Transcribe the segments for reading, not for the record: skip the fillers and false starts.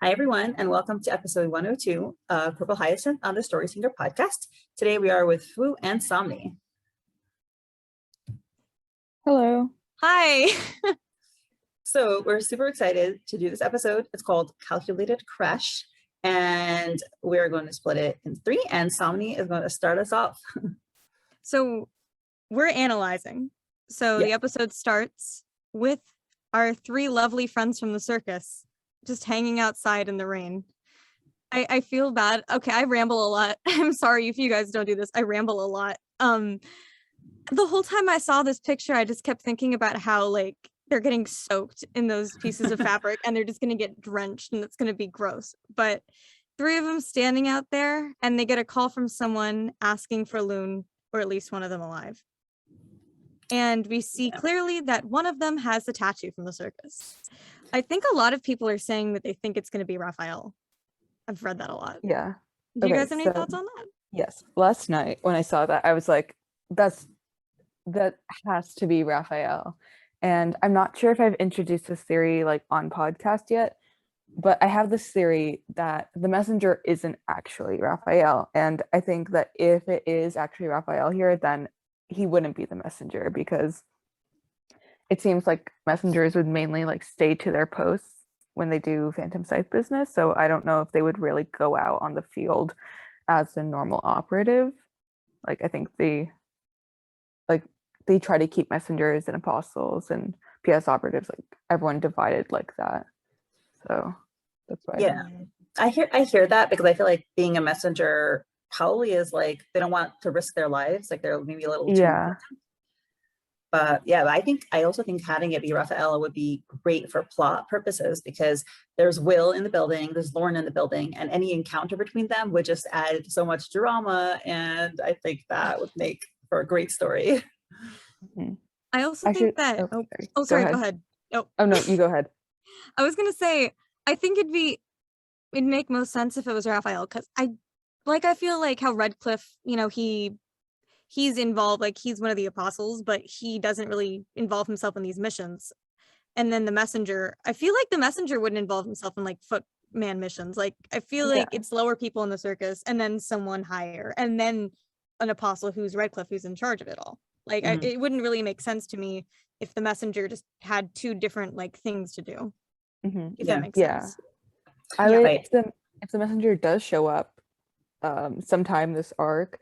Hi, everyone, and welcome to episode 102 of Purple Hyacinth on the Story Singer podcast. Today we are with Fwoot and Somni. Hello. Hi. So we're super excited to do this episode. It's called Calculated Crash, and we're going to split it in three, and Somni is going to start us off. So we're analyzing. So the episode starts with our three lovely friends from the circus just hanging outside in the rain. I feel bad. Okay, I ramble a lot. I'm sorry if you guys don't do this. I ramble a lot. The whole time I saw this picture, I just kept thinking about how like they're getting soaked in those pieces of fabric and they're just going to get drenched and it's going to be gross. But three of them standing out there and they get a call from someone asking for Loon, or at least one of them alive. And we see clearly that one of them has the tattoo from the circus. I think a lot of people are saying that they think it's going to be Raphael. I've read that a lot. Yeah. Do you guys have any thoughts on that? Yes. Last night when I saw that, I was like, that has to be Raphael. And I'm not sure if I've introduced this theory like on podcast yet, but I have this theory that the messenger isn't actually Raphael. And I think that if it is actually Raphael here, then he wouldn't be the messenger, because it seems like messengers would mainly like stay to their posts when they do phantom scythe business. So I don't know if they would really go out on the field as a normal operative. Like I think they try to keep messengers and apostles and PS operatives, like everyone divided like that. So that's why. Yeah, I hear that, because I feel like being a messenger probably is like they don't want to risk their lives, like they're maybe a little too. But yeah, I also think having it be Raphael would be great for plot purposes, because there's Will in the building, there's Lauren in the building, and any encounter between them would just add so much drama, and I think that would make for a great story. Mm-hmm. I also think that sorry, go ahead. Oh no, you go ahead. I was gonna say, I think it'd make most sense if it was Raphael, because I feel like how Redcliffe, he's involved, like he's one of the apostles, but he doesn't really involve himself in these missions. And then the messenger, I feel like the messenger wouldn't involve himself in like footman missions. Like I feel like it's lower people in the circus and then someone higher, and then an apostle who's Redcliffe, who's in charge of it all. Like it wouldn't really make sense to me if the messenger just had two different like things to do. If that makes sense. If the messenger does show up sometime this arc,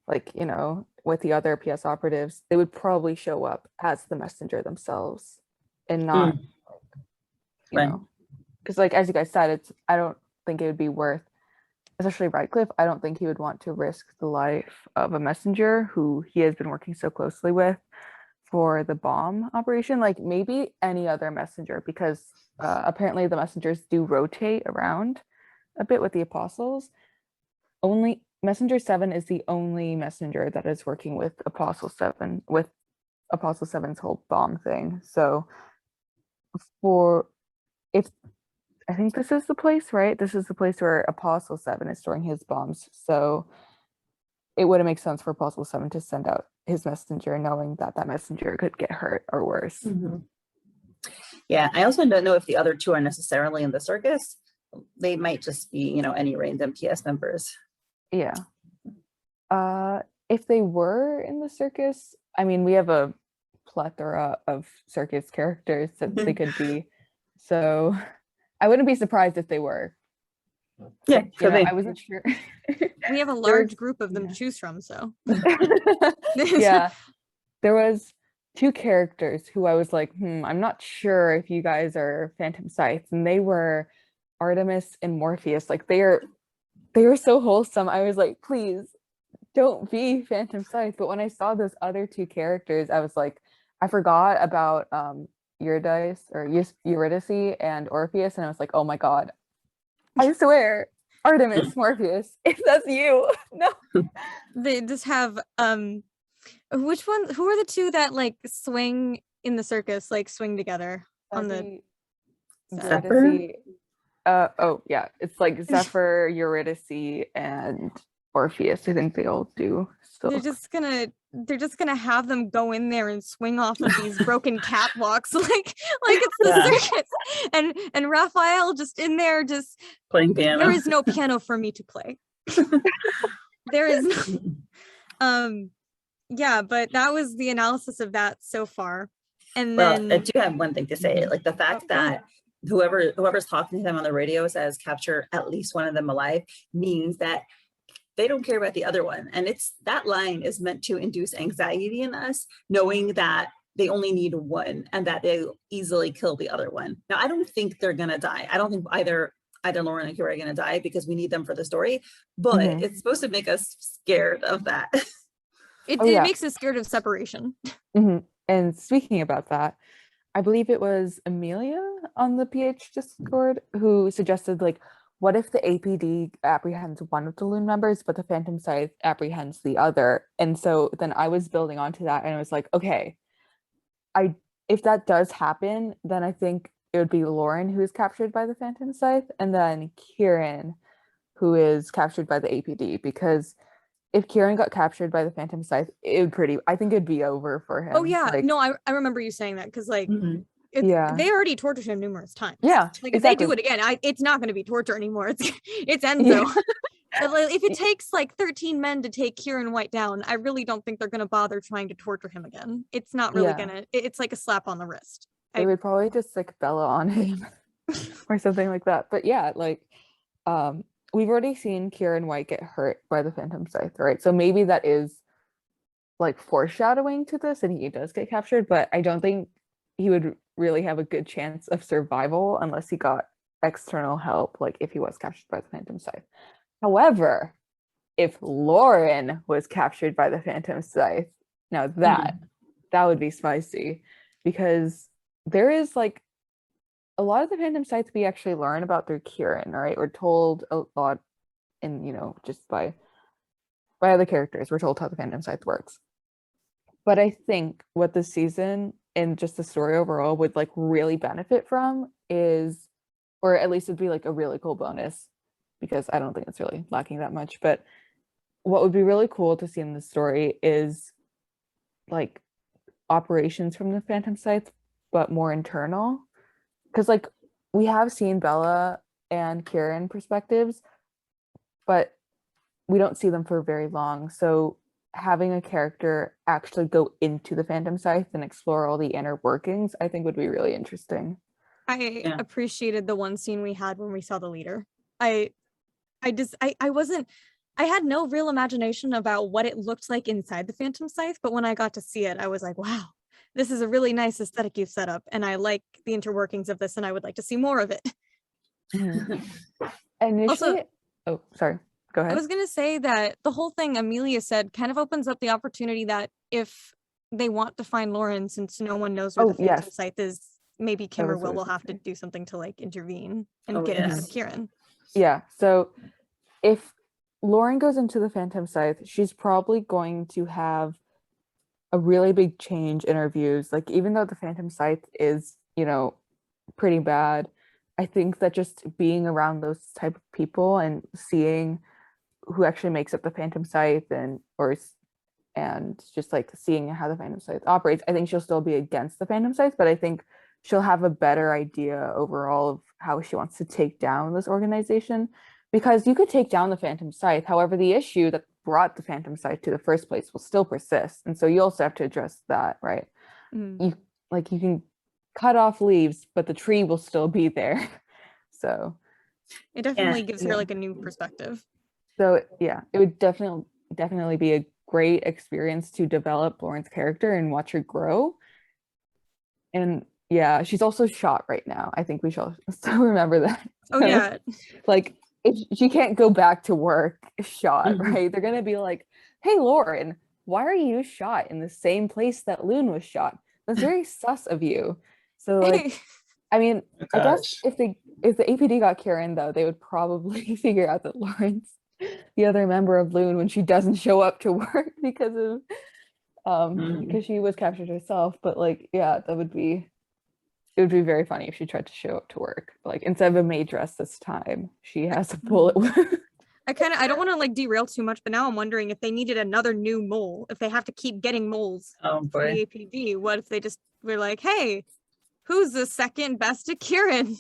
like with the other PS operatives, they would probably show up as the messenger themselves and not because like as you guys said, I don't think it would be worth, especially Redcliffe, I don't think he would want to risk the life of a messenger who he has been working so closely with for the bomb operation. Like maybe any other messenger, because apparently the messengers do rotate around a bit with the apostles. Only Messenger 7 is the only messenger that is working with Apostle 7, with Apostle 7's whole bomb thing. So I think this is the place, right? This is the place where Apostle 7 is storing his bombs. So it wouldn't make sense for Apostle 7 to send out his messenger knowing that that messenger could get hurt or worse. Mm-hmm. Yeah, I also don't know if the other two are necessarily in the circus. They might just be, any random PS members. Yeah. If they were in the circus, I mean, we have a plethora of circus characters that they could be. So I wouldn't be surprised if they were. Yeah, I wasn't sure. We have a large group of them to choose from, so. Yeah. There was two characters who I was like, I'm not sure if you guys are Phantom Scythes, and they were Artemis and Morpheus. Like they were so wholesome. I was like, please don't be Phantom Scythe. But when I saw those other two characters, I was like, I forgot about Eurydice and Orpheus, and I was like, oh my god, I swear, Artemis, Morpheus, if that's you. No. They just have who are the two that like swing in the circus, like swing together on the Zephyr? It's like Zephyr, Eurydice, and Orpheus. I think they all do. So they're just gonna have them go in there and swing off of these broken catwalks like it's the circus, and Raphael just in there just playing piano. There is no piano for me to play. There is no yeah, but that was the analysis of that so far. And then I do have one thing to say, like the fact that whoever's talking to them on the radio says capture at least one of them alive means that they don't care about the other one. And it's that line is meant to induce anxiety in us, knowing that they only need one and that they'll easily kill the other one. Now, I don't think they're gonna die. I don't think either Lauren and Kieran are gonna die because we need them for the story, but it's supposed to make us scared of that. It makes us scared of separation. And speaking about that, I believe it was Amelia on the PH Discord who suggested, like, what if the APD apprehends one of the Loon members, but the Phantom Scythe apprehends the other? And so then I was building onto that, and I was like, okay, if that does happen, then I think it would be Lauren who is captured by the Phantom Scythe, and then Kieran who is captured by the APD, because if Kieran got captured by the Phantom Scythe, I think it'd be over for him. Oh yeah, no, I remember you saying that, because like they already tortured him numerous times. Yeah, like if they do it again, it's not going to be torture anymore. It's Enzo. But like, if it takes like 13 men to take Kieran White down, I really don't think they're going to bother trying to torture him again. It's not really gonna. It's like a slap on the wrist. They would probably just stick Bella on him or something like that. But yeah, like we've already seen Kieran White get hurt by the Phantom Scythe, right? So maybe that is like foreshadowing to this, and he does get captured, but I don't think he would really have a good chance of survival unless he got external help, like if he was captured by the Phantom Scythe. However, if Lauren was captured by the Phantom Scythe, now that would be spicy, because there is like a lot of the Phantom Scythe we actually learn about through Kieran, right? We're told a lot just by other characters, we're told how the Phantom Scythe works. But I think what the season and just the story overall would like really benefit from is, or at least it'd be like a really cool bonus, because I don't think it's really lacking that much, but what would be really cool to see in the story is like operations from the Phantom Scythe, but more internal. Because like we have seen Bella and Kieran perspectives, but we don't see them for very long. So having a character actually go into the Phantom Scythe and explore all the inner workings, I think would be really interesting. I appreciated the one scene we had when we saw the leader. I had no real imagination about what it looked like inside the Phantom Scythe, but when I got to see it, I was like, wow, this is a really nice aesthetic you've set up, and I like the interworkings of this, and I would like to see more of it. Initially, oh, sorry. Go ahead. I was going to say that the whole thing Amelia said kind of opens up the opportunity that if they want to find Lauren, since no one knows where the Phantom Scythe is, maybe Kym or Will have to do something to like intervene and get it out of Kieran. Yeah, so if Lauren goes into the Phantom Scythe, she's probably going to have a really big change in her views. Like, even though the Phantom Scythe is, pretty bad, I think that just being around those type of people and seeing who actually makes up the Phantom Scythe and just like seeing how the Phantom Scythe operates, I think she'll still be against the Phantom Scythe, but I think she'll have a better idea overall of how she wants to take down this organization, because you could take down the Phantom Scythe. However, the issue that brought the Phantom Scythe to the first place will still persist. And so you also have to address that, right? You can cut off leaves, but the tree will still be there. So it definitely gives her like a new perspective. So yeah, it would definitely be a great experience to develop Lauren's character and watch her grow. And yeah, she's also shot right now. I think we shall still remember that. Oh yeah. Like, if she can't go back to work shot, right? They're gonna be like, hey Lauren, why are you shot in the same place that Lune was shot? That's very sus of you. So like, I mean, I guess if the APD got Kieran, though, they would probably figure out that Lauren's the other member of Lune when she doesn't show up to work because she was captured herself. But like, yeah, it would be very funny if she tried to show up to work. Like, instead of a maid dress this time, she has a bullet wound. I don't want to like derail too much, but now I'm wondering if they needed another new mole, if they have to keep getting moles Oh for boy. the APD. What if they just were like, hey, who's the second best at Kieran?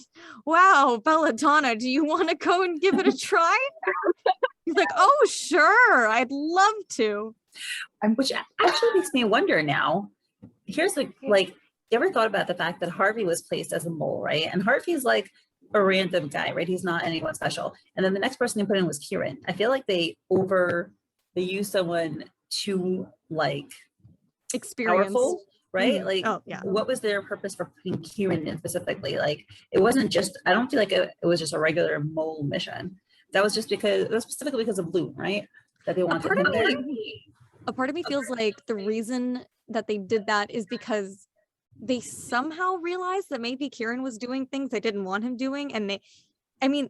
Wow, Belladonna, do you want to go and give it a try? He's like, oh, sure, I'd love to. Which actually makes me wonder now. Here's like, you ever thought about the fact that Harvey was placed as a mole, right? And Harvey's like a random guy, right? He's not anyone special. And then the next person they put in was Kieran. I feel like they use someone too like powerful, right? Mm-hmm. Like, oh, yeah. What was their purpose for putting Kieran in specifically? Like, it wasn't just, I don't feel like it was just a regular mole mission. That was just because, it was specifically because of Lune, right? That they wanted him there. A part of me feels like the reason that they did that is because they somehow realized that maybe Kieran was doing things they didn't want him doing. And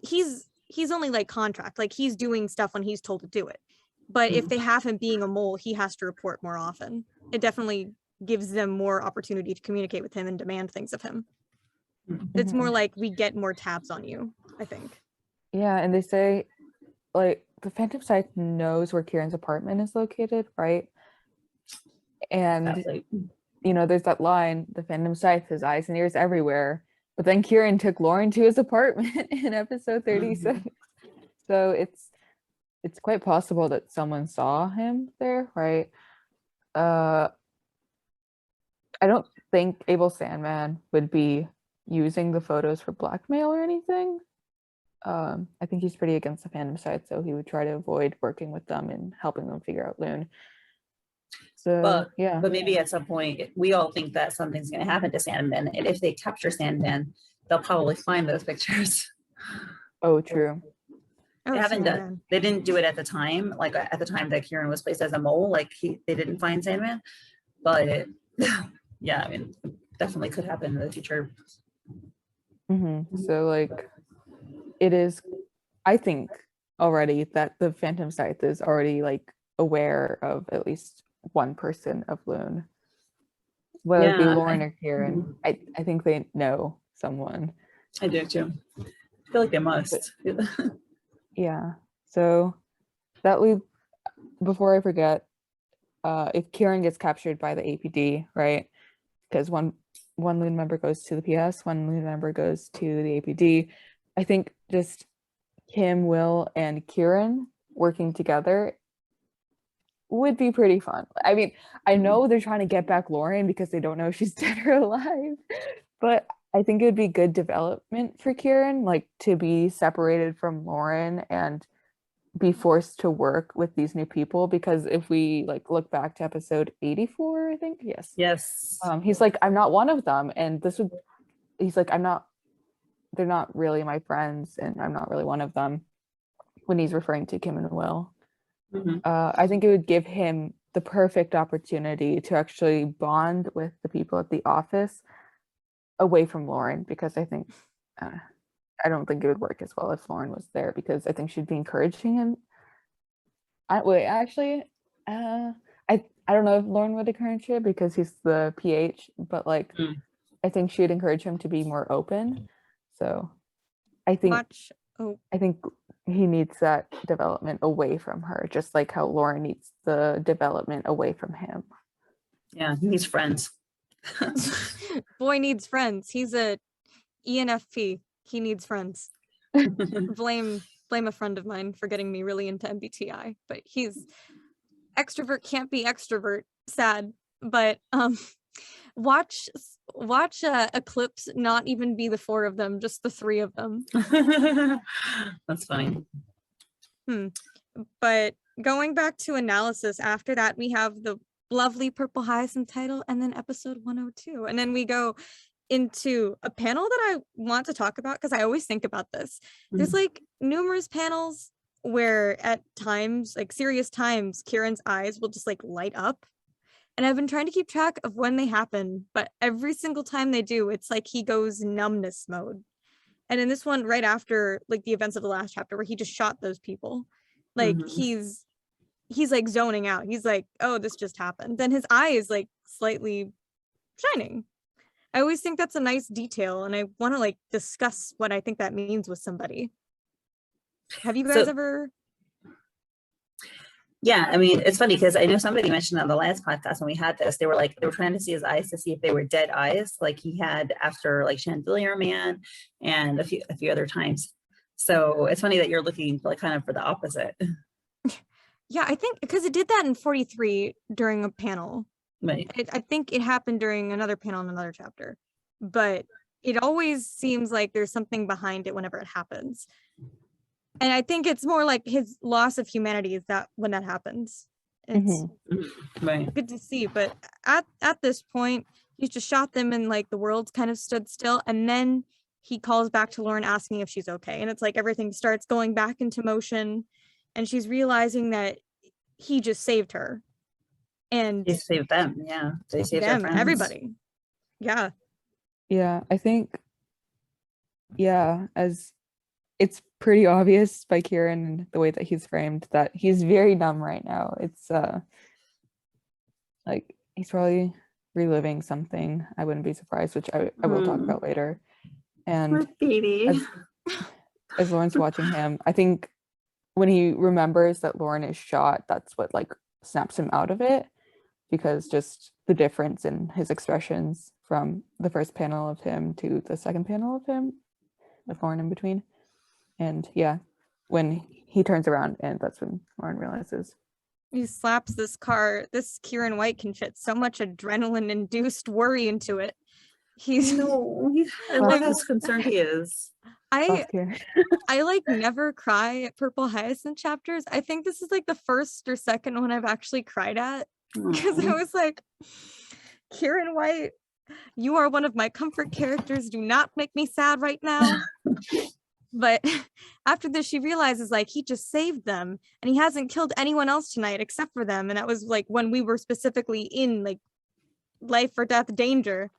he's only like contract, like he's doing stuff when he's told to do it. But if they have him being a mole, he has to report more often. It definitely gives them more opportunity to communicate with him and demand things of him. It's more like we get more tabs on you, I think. Yeah, and they say like the Phantom Scythe knows where Kieran's apartment is located, right? And there's that line, the Phantom Scythe has eyes and ears everywhere. But then Kieran took Lauren to his apartment in episode 36. So it's quite possible that someone saw him there, right? I don't think Abel Sandman would be using the photos for blackmail or anything. I think he's pretty against the Phantom Scythe, so he would try to avoid working with them and helping them figure out Loon. So but maybe at some point we all think that something's going to happen to Sandman, and if they capture Sandman, they'll probably find those pictures. Oh, true. They didn't do it at the time, like at the time that Kieran was placed as a mole, like they didn't find Sandman, but yeah, I mean, definitely could happen in the future. So like it is, I think already that the Phantom Scythe is already like aware of at least one person of Loon, whether it be Lauren or Kieran. I think they know someone. I do too. I feel like they must. Yeah. So that leads, before I forget, if Kieran gets captured by the APD, right? Because one Loon member goes to the PS, one Loon member goes to the APD. I think just Kym, Will, and Kieran working together would be pretty fun. I mean, I know they're trying to get back Lauren because they don't know if she's dead or alive, but I think it would be good development for Kieran, like to be separated from Lauren and be forced to work with these new people. Because if we like look back to episode 84, I think, yes, he's like, I'm not one of them, and he's like, they're not really my friends, and I'm not really one of them, when he's referring to Kym and Will. I think it would give him the perfect opportunity to actually bond with the people at the office away from Lauren, because I think I don't think it would work as well if Lauren was there, because I think she'd be encouraging him. I don't know if Lauren would encourage him because he's the PH, but like I think she'd encourage him to be more open. So I think he needs that development away from her, just like how Lauren needs the development away from him. Yeah, he needs friends. Boy needs friends. He's a ENFP. He needs friends. Blame a friend of mine for getting me really into MBTI, but he's extrovert can't be extrovert. Sad, but watch Eclipse not even be the four of them, just the three of them. That's fine. But going back to analysis, after that we have the lovely purple Hyacinth title, and then episode 102, and then we go into a panel that I want to talk about because I always think about this. There's like numerous panels where at times, like serious times, Kieran's eyes will just like light up. And I've been trying to keep track of when they happen, but every single time they do, it's like he goes numbness mode. And in this one, right after like the events of the last chapter where he just shot those people, like he's like zoning out. He's like, oh, this just happened. Then his eye is like slightly shining. I always think that's a nice detail, and I want to like discuss what I think that means with somebody. Have you guys ever Yeah, I mean, it's funny because I know somebody mentioned on the last podcast when we had this, they were trying to see his eyes to see if they were dead eyes, like he had after like Chandelier Man and a few other times. So it's funny that you're looking like kind of for the opposite. Yeah, I think because it did that in 43 during a panel. Right. I think it happened during another panel in another chapter, but it always seems like there's something behind it whenever it happens. And I think it's more like his loss of humanity is that when that happens. It's right. good to see. But at this point, he's just shot them and like the world's kind of stood still. And then he calls back to Lauren asking if she's okay. And it's like everything starts going back into motion. And she's realizing that he just saved her. And he saved them. Yeah. They saved them, their friends. everybody. Yeah. Yeah, I think, yeah, as it's pretty obvious by Kieran and the way that he's framed that he's very numb right now. It's like he's probably reliving something. I wouldn't be surprised, which I will talk about later. And baby. As Lauren's watching him, I think when he remembers that Lauren is shot, that's what like snaps him out of it, because just the difference in his expressions from the first panel of him to the second panel of him with Lauren in between. And yeah, when he turns around, and that's when Lauren realizes. He slaps this car. This Kieran White can fit so much adrenaline induced worry into it. He's I love how concerned he is. I like never cry at Purple Hyacinth chapters. I think this is like the first or second one I've actually cried at, because I was like, Kieran White, you are one of my comfort characters. Do not make me sad right now. But after this, she realizes like he just saved them and he hasn't killed anyone else tonight except for them. And that was like when we were specifically in like life or death danger.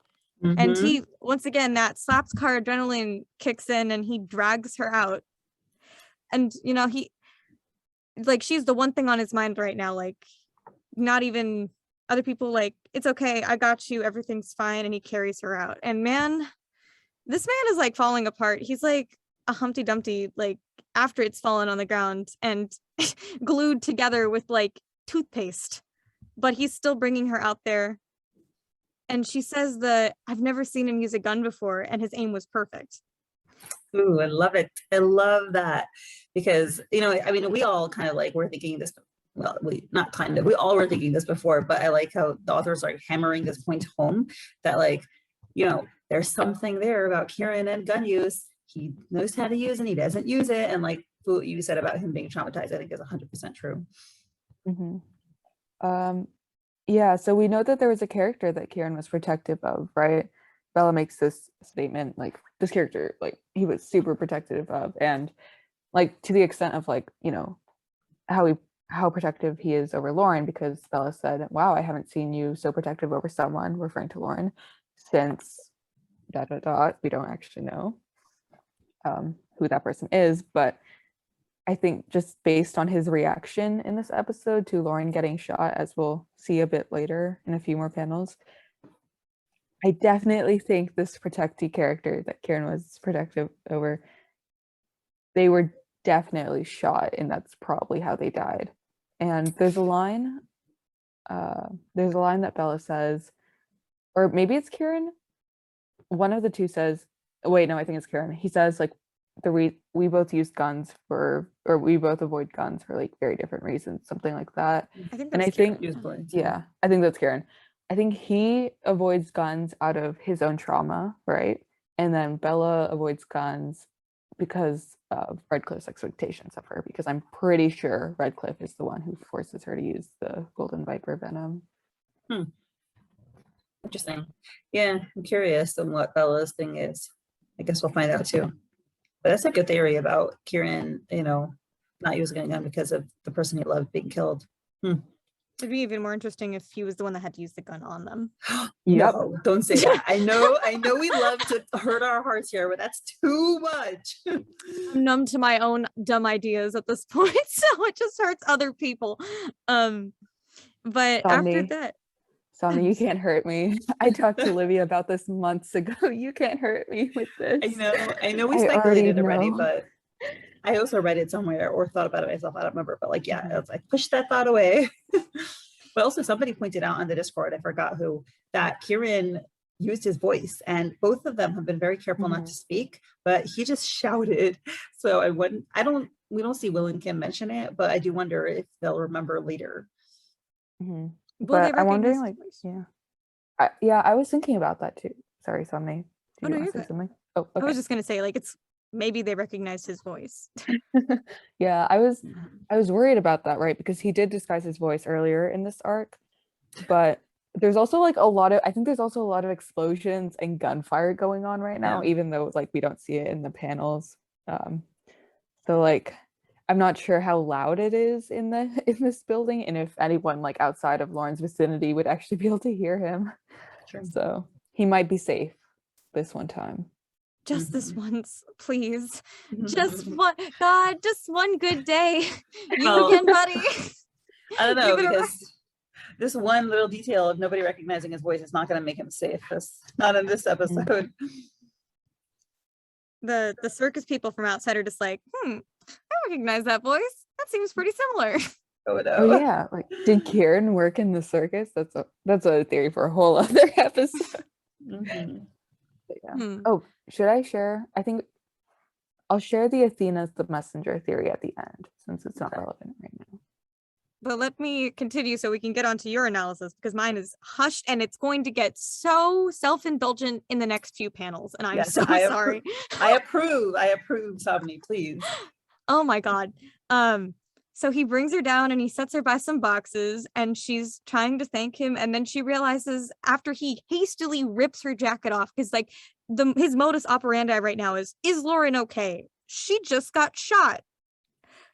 And he, once again, that slaps car adrenaline kicks in and he drags her out. And, you know, he, like, she's the one thing on his mind right now. Like, not even other people, like, it's okay, I got you, everything's fine. And he carries her out. And man, this man is like falling apart. He's like a Humpty Dumpty, like after it's fallen on the ground and glued together with like toothpaste. But he's still bringing her out there. And she says that I've never seen him use a gun before and his aim was perfect. Ooh, I love it. I love that, because, you know, I mean, we all kind of like were thinking this, well, we all were thinking this before, but I like how the authors are hammering this point home that, like, you know, there's something there about Kieran and gun use. He knows how to use and he doesn't use it. And like what you said about him being traumatized, I think is 100% true. Yeah, so we know that there was a character that Kieran was protective of, right? Bella makes this statement, like, this character, like, he was super protective of, and, like, to the extent of, like, you know, how protective he is over Lauren, because Bella said, wow, I haven't seen you so protective over someone, referring to Lauren, since ... We don't actually know who that person is, but I think just based on his reaction in this episode to Lauren getting shot, as we'll see a bit later in a few more panels, I definitely think this protectee character that Kieran was protective over, they were definitely shot, and that's probably how they died. And there's a line that Bella says, or maybe it's Kieran, one of the two says, wait, no, I think it's Kieran. He says, like, we both use guns for, or we both avoid guns for like very different reasons, something like that. I think I think that's Kieran. I think he avoids guns out of his own trauma, right? And then Bella avoids guns because of Redcliffe's expectations of her, because I'm pretty sure Redcliffe is the one who forces her to use the Golden Viper venom. Interesting. Yeah, I'm curious on what Bella's thing is. I guess we'll find out too. But that's a good theory about Kieran, you know, not using a gun because of the person he loved being killed. It'd be even more interesting if he was the one that had to use the gun on them. No, don't say that. I know we love to hurt our hearts here, but that's too much. I'm numb to my own dumb ideas at this point, so it just hurts other people. But Somni. after that, Somni, you can't hurt me. I talked to Olivia about this months ago. You can't hurt me with this. I know we speculated already, but I also read it somewhere or thought about it myself. I don't remember, but like, yeah, I pushed that thought away. But also somebody pointed out on the Discord, I forgot who, that Kieran used his voice, and both of them have been very careful not to speak, but he just shouted. So we don't see Will and Kym mention it, but I do wonder if they'll remember later. But I'm wondering, like, I was thinking about that too. Sorry, Somni. Do you want to say something? Oh, okay. I was just gonna say, like, it's maybe they recognized his voice. Yeah, I was worried about that, right? Because he did disguise his voice earlier in this arc, but there's also like I think there's also a lot of explosions and gunfire going on right now, even though like we don't see it in the panels. So like I'm not sure how loud it is in this building, and if anyone like outside of Lauren's vicinity would actually be able to hear him. Sure. So he might be safe this one time. Just this once, please. Just one good day. You again, buddy. I don't know, because this one little detail of nobody recognizing his voice is not going to make him safe. Not in this episode. The circus people from outside are just like, I recognize that voice. That seems pretty similar. Oh, no. Oh yeah, like did Kieran work in the circus? That's a theory for a whole other episode. Yeah. Oh, should I share? I think I'll share the Athena's the messenger theory at the end, since it's not relevant right now. But let me continue so we can get onto your analysis, because mine is hushed and it's going to get so self-indulgent in the next few panels, and I'm sorry. I approve, Somni, please. Oh my god. So he brings her down and he sets her by some boxes, and she's trying to thank him, and then she realizes after he hastily rips her jacket off, because like his modus operandi right now is Lauren okay? She just got shot.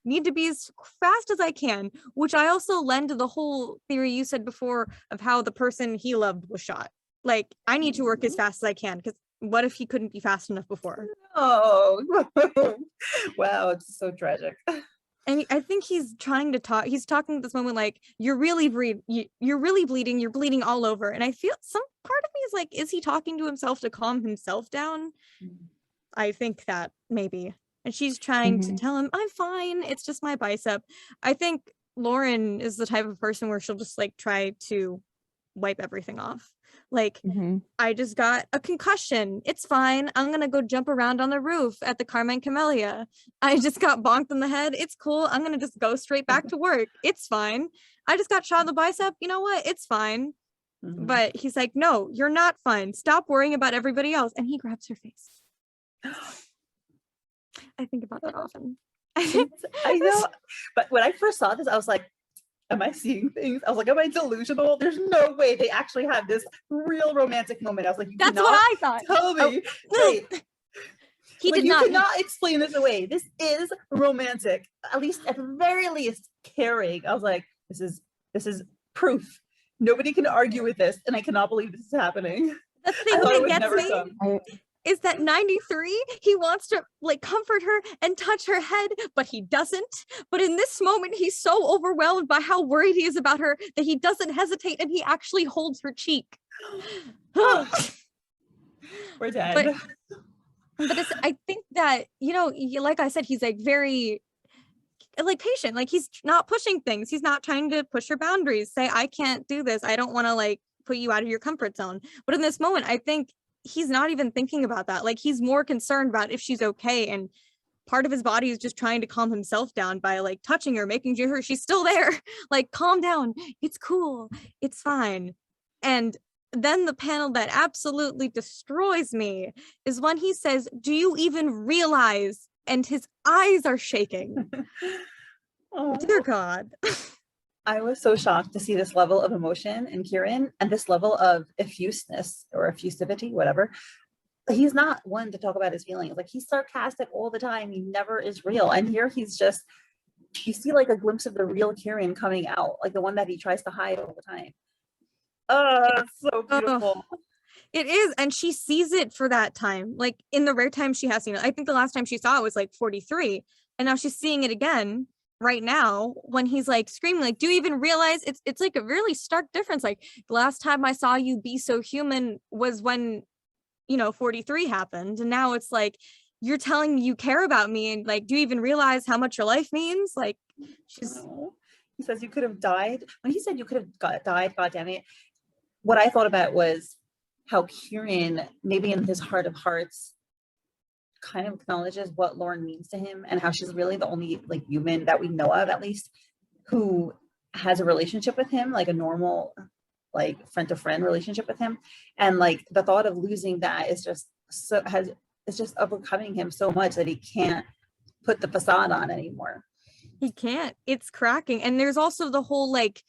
Need to be as fast as I can, which I also lend to the whole theory you said before of how the person he loved was shot. Like, I need to work as fast as I can, because what if he couldn't be fast enough before? Oh, wow, it's so tragic. And I think he's trying to talk. He's talking at this moment like, you're really bleeding. You're bleeding all over. And I feel some part of me is like, is he talking to himself to calm himself down? I think that maybe. And she's trying to tell him, I'm fine. It's just my bicep. I think Lauren is the type of person where she'll just like try to wipe everything off. Like, I just got a concussion. It's fine. I'm going to go jump around on the roof at the Carmen Camellia. I just got bonked in the head. It's cool. I'm going to just go straight back to work. It's fine. I just got shot in the bicep. You know what? It's fine. But he's like, no, you're not fine. Stop worrying about everybody else. And he grabs her face. I think about that often. I know. But when I first saw this, I was like, am I seeing things? I was like, am I delusional? There's no way they actually have this real romantic moment. I was like, that's what I thought. Tell me. Wait. He like, did not. You cannot explain this away. This is romantic. At the very least, caring. I was like, this is proof. Nobody can argue with this, and I cannot believe this is happening. The thing that gets me is that 93, he wants to like comfort her and touch her head, but he doesn't. But in this moment, he's so overwhelmed by how worried he is about her that he doesn't hesitate, and he actually holds her cheek. We're dead. But I think that, you know, like I said, he's like very like patient. Like, he's not pushing things. He's not trying to push her boundaries. Say, I can't do this. I don't want to like put you out of your comfort zone. But in this moment, I think he's not even thinking about that. Like, he's more concerned about if she's okay, and part of his body is just trying to calm himself down by like touching her, making sure she's still there. Like, calm down, it's cool, it's fine. And then the panel that absolutely destroys me is when he says, do you even realize? And his eyes are shaking. Oh dear God. I was so shocked to see this level of emotion in Kieran, and this level of effuseness or effusivity, whatever. He's not one to talk about his feelings. Like, he's sarcastic all the time. He never is real. And here he's just, you see like a glimpse of the real Kieran coming out, like the one that he tries to hide all the time. Oh, it's so beautiful. It is. And she sees it for that time. Like, in the rare time she has seen it. I think the last time she saw it was like 43. And now she's seeing it again right now when he's like screaming, like, do you even realize? It's like a really stark difference. Like, the last time I saw you be so human was when, you know, 43 happened. And now it's like, you're telling me you care about me, and like, do you even realize how much your life means? Like, she's No. He says you could have died. When he said you could have died, God damn it. What I thought about was how Kieran, maybe in his heart of hearts, kind of acknowledges what Lauren means to him, and how she's really the only like human that we know of, at least, who has a relationship with him, like a normal, like friend to friend relationship with him. And like the thought of losing that is just it's just overcoming him so much that he can't put the facade on anymore. he can't. It's cracking. And there's also the whole like,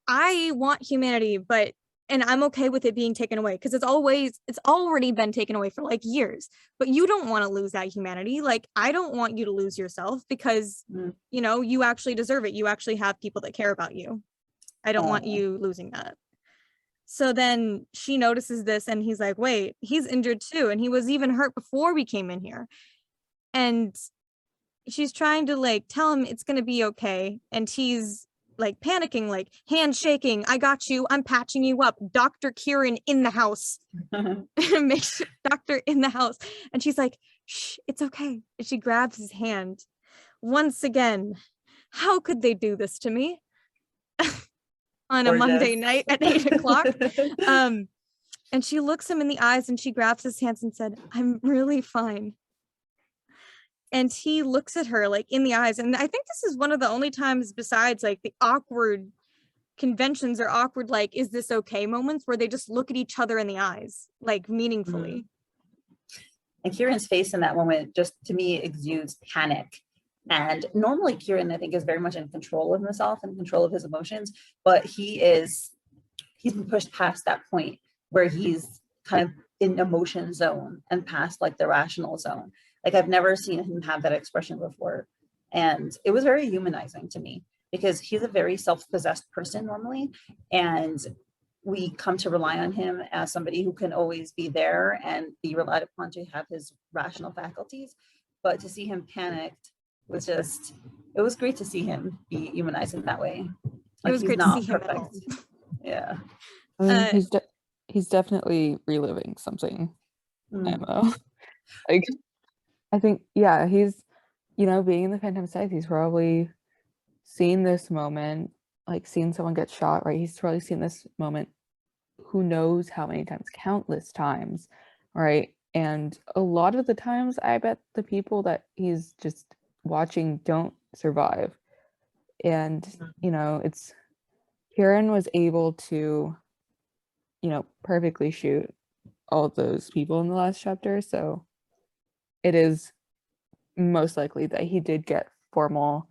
I want humanity, but and I'm okay with it being taken away, because it's already been taken away for like years, but you don't want to lose that humanity. Like, I don't want you to lose yourself, because you know, you actually deserve it. You actually have people that care about you. I don't want you losing that. So then she notices this, and he's like, wait, he's injured too, and he was even hurt before we came in here. And she's trying to like tell him it's gonna be okay, and he's like panicking, like hand shaking, I got you, I'm patching you up, Dr. Kieran in the house. Makes doctor in the house. And she's like, shh, it's okay. And she grabs his hand. Once again, how could they do this to me on a Monday night at 8 o'clock? And she looks him in the eyes, and she grabs his hands and said, I'm really fine. And he looks at her like in the eyes. And I think this is one of the only times, besides like the awkward conventions or awkward, like, is this okay moments, where they just look at each other in the eyes, like meaningfully. And Kieran's face in that moment just, to me, exudes panic. And normally Kieran, I think, is very much in control of himself and control of his emotions, but he's been pushed past that point where he's kind of in emotion zone and past like the rational zone. Like, I've never seen him have that expression before. And it was very humanizing to me, because he's a very self-possessed person normally. And we come to rely on him as somebody who can always be there and be relied upon to have his rational faculties. But to see him panicked was just, it was great to see him be humanized in that way. Like, it was great to see him at all. Yeah. I mean, he's definitely reliving something. Ammo. Like, I think, yeah, he's, you know, being in the Phantom Scythe, he's probably seen this moment, like seeing someone get shot, right? He's probably seen this moment who knows how many times, countless times, right? And a lot of the times, I bet the people that he's just watching don't survive. And, you know, it's, Kieran was able to, you know, perfectly shoot all of those people in the last chapter, so it is most likely that he did get formal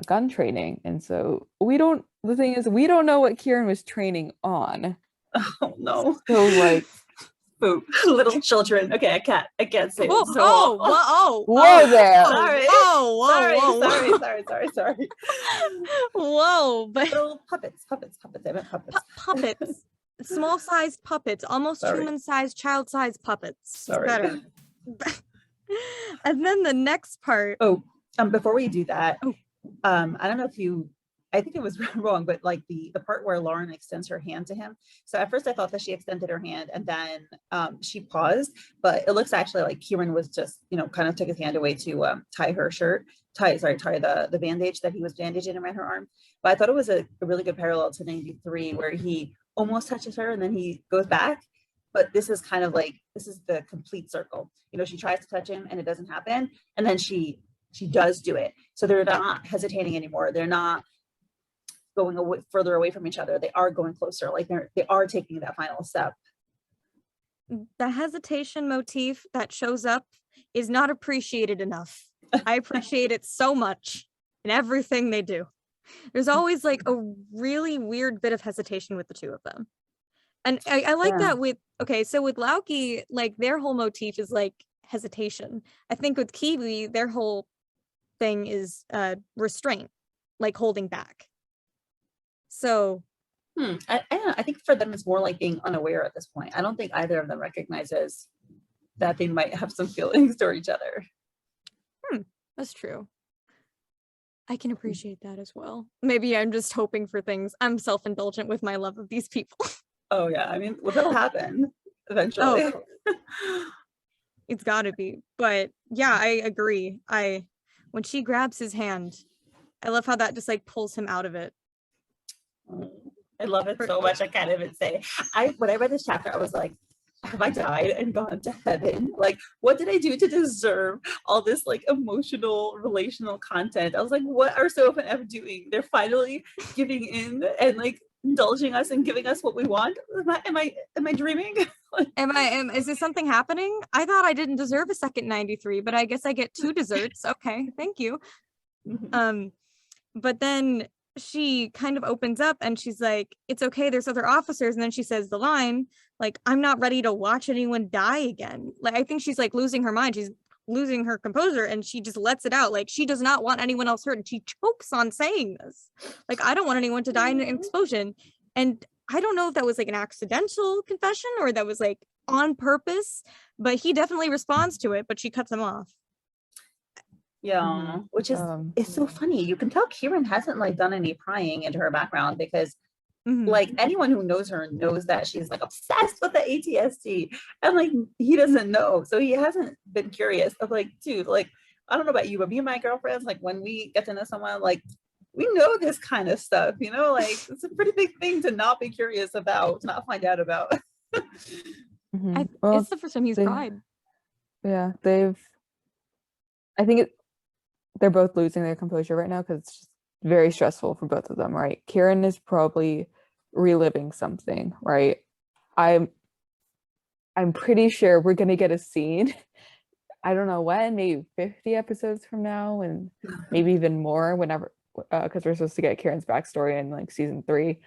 gun training. And so the thing is, we don't know what Kieran was training on. Oh no. So like, little children. Okay, I can't say it. Whoa there. Sorry. Sorry. Whoa, but little puppets. I meant puppets. Puppets. Small-sized puppets, almost human-sized, child-sized puppets. Sorry. Better. And then the next part. Before we do that, I don't know if I think it was wrong, but like the part where Lauren extends her hand to him. So at first I thought that she extended her hand, and then she paused, but it looks actually like Kieran was just, you know, kind of took his hand away to tie the bandage that he was bandaging around her arm. But I thought it was a really good parallel to 93, where he almost touches her and then he goes back. But this is kind of like, this is the complete circle. You know, she tries to touch him and it doesn't happen, and then she does do it. So they're not hesitating anymore. They're not going further away from each other. They are going closer. Like they are taking that final step. The hesitation motif that shows up is not appreciated enough. I appreciate it so much in everything they do. There's always like a really weird bit of hesitation with the two of them. And I like that with, so with Lauki, like their whole motif is like hesitation. I think with Kiwi, their whole thing is restraint, like holding back. So I think for them it's more like being unaware at this point. I don't think either of them recognizes that they might have some feelings toward each other. That's true. I can appreciate that as well. Maybe I'm just hoping for things. I'm self-indulgent with my love of these people. Oh yeah, I mean, that'll happen eventually. It's gotta be. But yeah, I agree. When she grabs his hand, I love how that just like pulls him out of it. I love it so much. I can't even say. When I read this chapter, I was like, have I died and gone to heaven? Like, what did I do to deserve all this like emotional, relational content? I was like, what are Soph and F doing? They're finally giving in and like indulging us and giving us what we want. Am I dreaming? Is this something happening? I thought I didn't deserve a second 93, but I guess I get 2 desserts. Okay, thank you. But then she kind of opens up and she's like, it's okay, there's other officers. And then she says the line, like, I'm not ready to watch anyone die again. Like, I think she's like losing her mind. She's losing her composure and she just lets it out. Like, she does not want anyone else hurt. And she chokes on saying this. Like, I don't want anyone to die in an explosion. And I don't know if that was like an accidental confession or that was like on purpose, but he definitely responds to it, but she cuts him off. Yeah, which is it's so funny. You can tell Kieran hasn't like done any prying into her background because like anyone who knows her knows that she's like obsessed with the ATST and like he doesn't know. So he hasn't been curious of like, dude, like I don't know about you, but me and my girlfriends, like when we get to know someone, like we know this kind of stuff, you know, like it's a pretty big thing to not be curious about, to not find out about. It's the first time he's cried. Yeah, I think they're both losing their composure right now because it's just very stressful for both of them, right? Kieran is probably reliving something, right? I'm pretty sure we're gonna get a scene. I don't know when, maybe 50 episodes from now, and maybe even more whenever, because we're supposed to get Kieran's backstory in like season 3.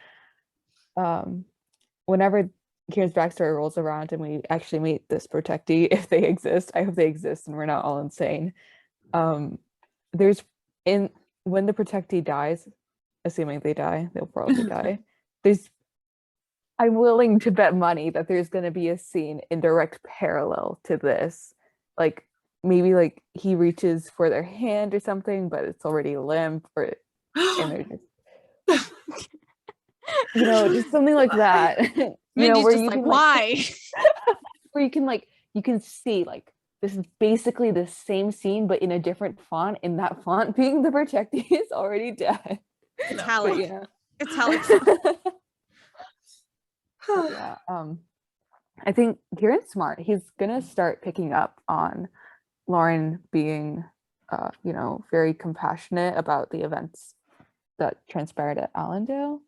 Whenever Kieran's backstory rolls around and we actually meet this protectee, if they exist, I hope they exist and we're not all insane. When the protectee dies, assuming they die, they'll probably die. I'm willing to bet money that there's going to be a scene in direct parallel to this. Like maybe like he reaches for their hand or something, but it's already limp, and they're just, just something like that. Mindy's where just you like, can, why? where you can see like this is basically the same scene, but in a different font. In that font being the protectee is already dead. Italic. Yeah. Italic. Yeah. I think Kieran's smart. He's gonna start picking up on Lauren being, very compassionate about the events that transpired at Allendale,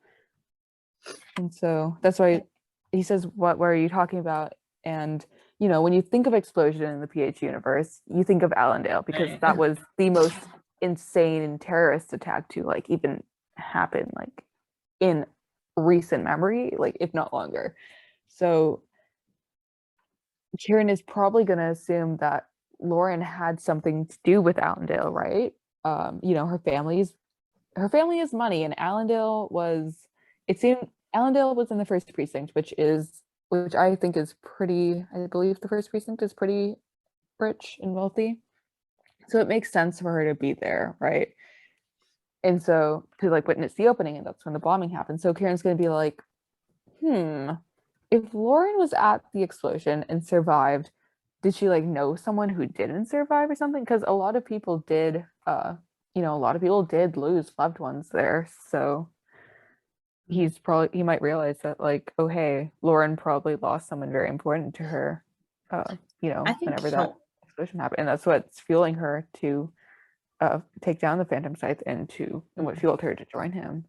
and so that's why he says, "What are you talking about?" And when you think of explosion in the PH universe, you think of Allendale because that was the most insane terrorist attack to like even happen like in recent memory, like if not longer. So Kieran is probably going to assume that Lauren had something to do with Allendale, right? Her family has money, and Allendale was in the first precinct, which I think is pretty, I believe the first precinct is pretty rich and wealthy. So it makes sense for her to be there, right? And so to like witness the opening, and that's when the bombing happened. So Kieran's going to be like, if Lauren was at the explosion and survived, did she like know someone who didn't survive or something? Because a lot of people did, lose loved ones there. So he might realize that like, oh hey, Lauren probably lost someone very important to her, whenever that explosion happened, and that's what's fueling her to take down the Phantom Scythe and what fueled her to join him,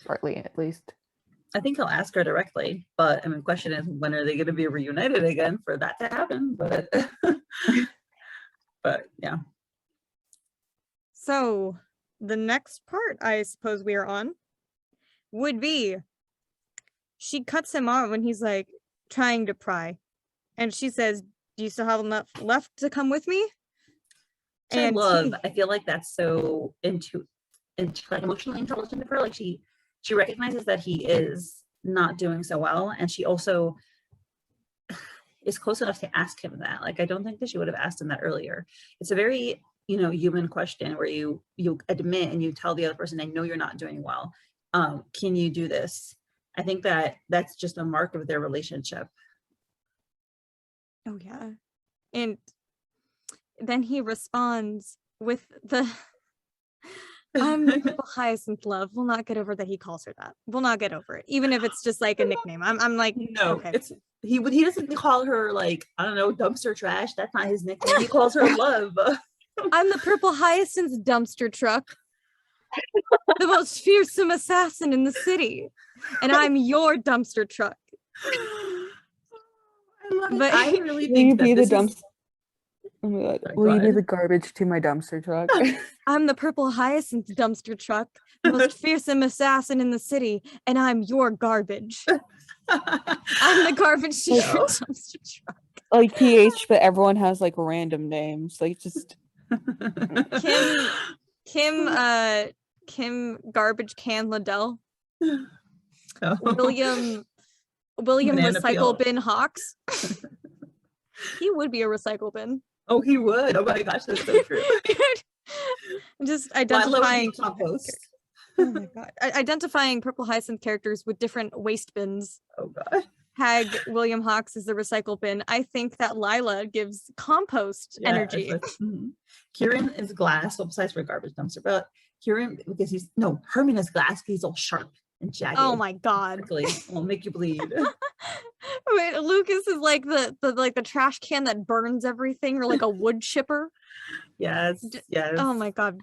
partly at least. I think he'll ask her directly, but I mean, the question is, when are they going to be reunited again for that to happen? But but yeah. So the next part I suppose we are on would be she cuts him off when he's like trying to pry, and she says, "Do you still have enough left to come with me?" And I feel like that's so like emotionally intelligent of her. Like she recognizes that he is not doing so well, and she also is close enough to ask him that. Like I don't think that she would have asked him that earlier. It's a very human question where you admit and you tell the other person, I know you're not doing well. Can you do this? I think that's just a mark of their relationship. Oh yeah. And then he responds with the I'm the purple hyacinth love. We'll not get over that he calls her that. We'll not get over it, even if it's just like a nickname. I'm like, No, okay. he doesn't call her like, I don't know, dumpster trash. That's not his nickname. He calls her love. I'm the purple hyacinth dumpster truck, the most fearsome assassin in the city, and I'm your dumpster truck. I love But it. I really Will you think be that the this is. dumpster? Oh my God. Sorry, Will go you be ahead. the garbage to my dumpster truck? I'm the purple hyacinth dumpster truck, the most fearsome assassin in the city, and I'm your garbage. I'm the garbage to your No. dumpster truck. Like PH, but everyone has like random names. Like just Kym Garbage Can Liddell. Oh. William Banana Recycle peel. Bin Hawks. He would be a recycle bin. Oh, he would. Oh my gosh, that's so true. Just Lilo would be identifying compost. oh my god. Identifying purple hyacinth characters with different waste bins. Oh god. Hag William Hawks is the recycle bin. I think that Lila gives compost energy. Kieran is glass, well, besides for a garbage dumpster, but Kieran, because Herman is glass, he's all sharp and jagged. Oh my god. Won't make you bleed. Wait, Lukas is like the trash can that burns everything, or like a wood chipper. Yes. Oh my god.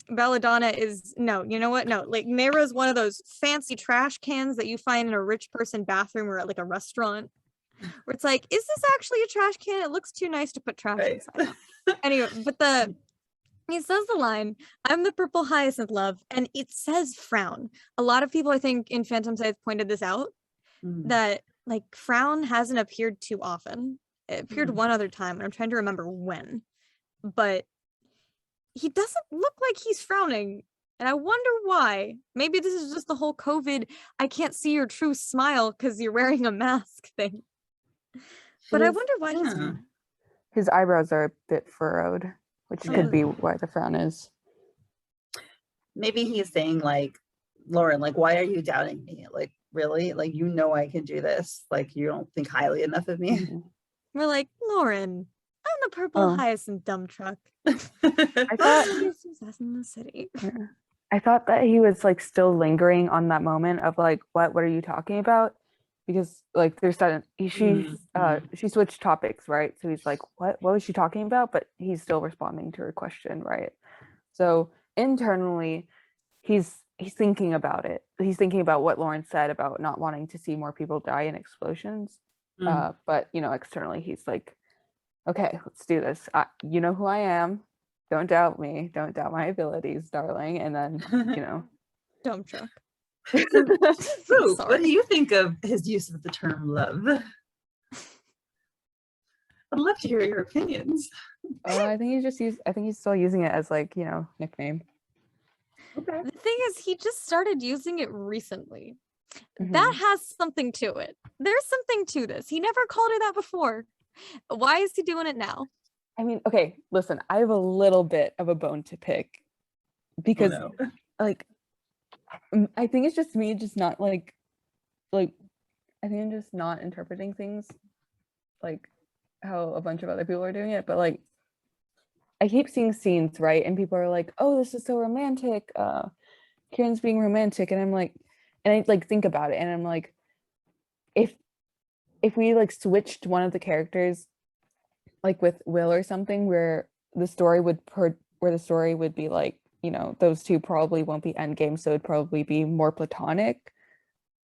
Belladonna is no, you know what? No, like Mara's one of those fancy trash cans that you find in a rich person bathroom or at like a restaurant, where it's like, is this actually a trash can? It looks too nice to put trash inside. Anyway, but he says the line, I'm the purple hyacinth love, and it says frown. A lot of people, I think, in Phantom Sides pointed this out, that like frown hasn't appeared too often. It appeared one other time, and I'm trying to remember when, but he doesn't look like he's frowning, and I wonder why. Maybe this is just the whole COVID, I can't see your true smile because you're wearing a mask thing. But I wonder why he's frowning. His eyebrows are a bit furrowed, which could be why the frown is. Maybe he's saying like, Lauren, like, why are you doubting me? Like, really? Like, you know I can do this. Like, you don't think highly enough of me. We're like, Lauren, I'm the purple hyacinth dump truck. I thought in the city. I thought that he was like still lingering on that moment of like, what are you talking about? Because like there's that she switched topics, right? So he's like, what was she talking about? But he's still responding to her question, right? So internally, he's thinking about it. He's thinking about what Lauren said about not wanting to see more people die in explosions. But externally, he's like, okay, let's do this. You know who I am. Don't doubt me. Don't doubt my abilities, darling. And then, Dump truck. So, what do you think of his use of the term love? I'd love to hear your opinions. I think he's still using it as like, nickname. Okay. The thing is, he just started using it recently. That has something to it. There's something to this. He never called her that before. Why is he doing it now? I mean, okay, listen, I have a little bit of a bone to pick because like I think it's just me just not like I think I'm just not interpreting things like how a bunch of other people are doing it, but like I keep seeing scenes, right? And people are like, oh, this is so romantic. Kieran's being romantic. And I'm like, and I like think about it and I'm like, if we like switched one of the characters like with Will or something where the story would be like, those two probably won't be endgame, so it'd probably be more platonic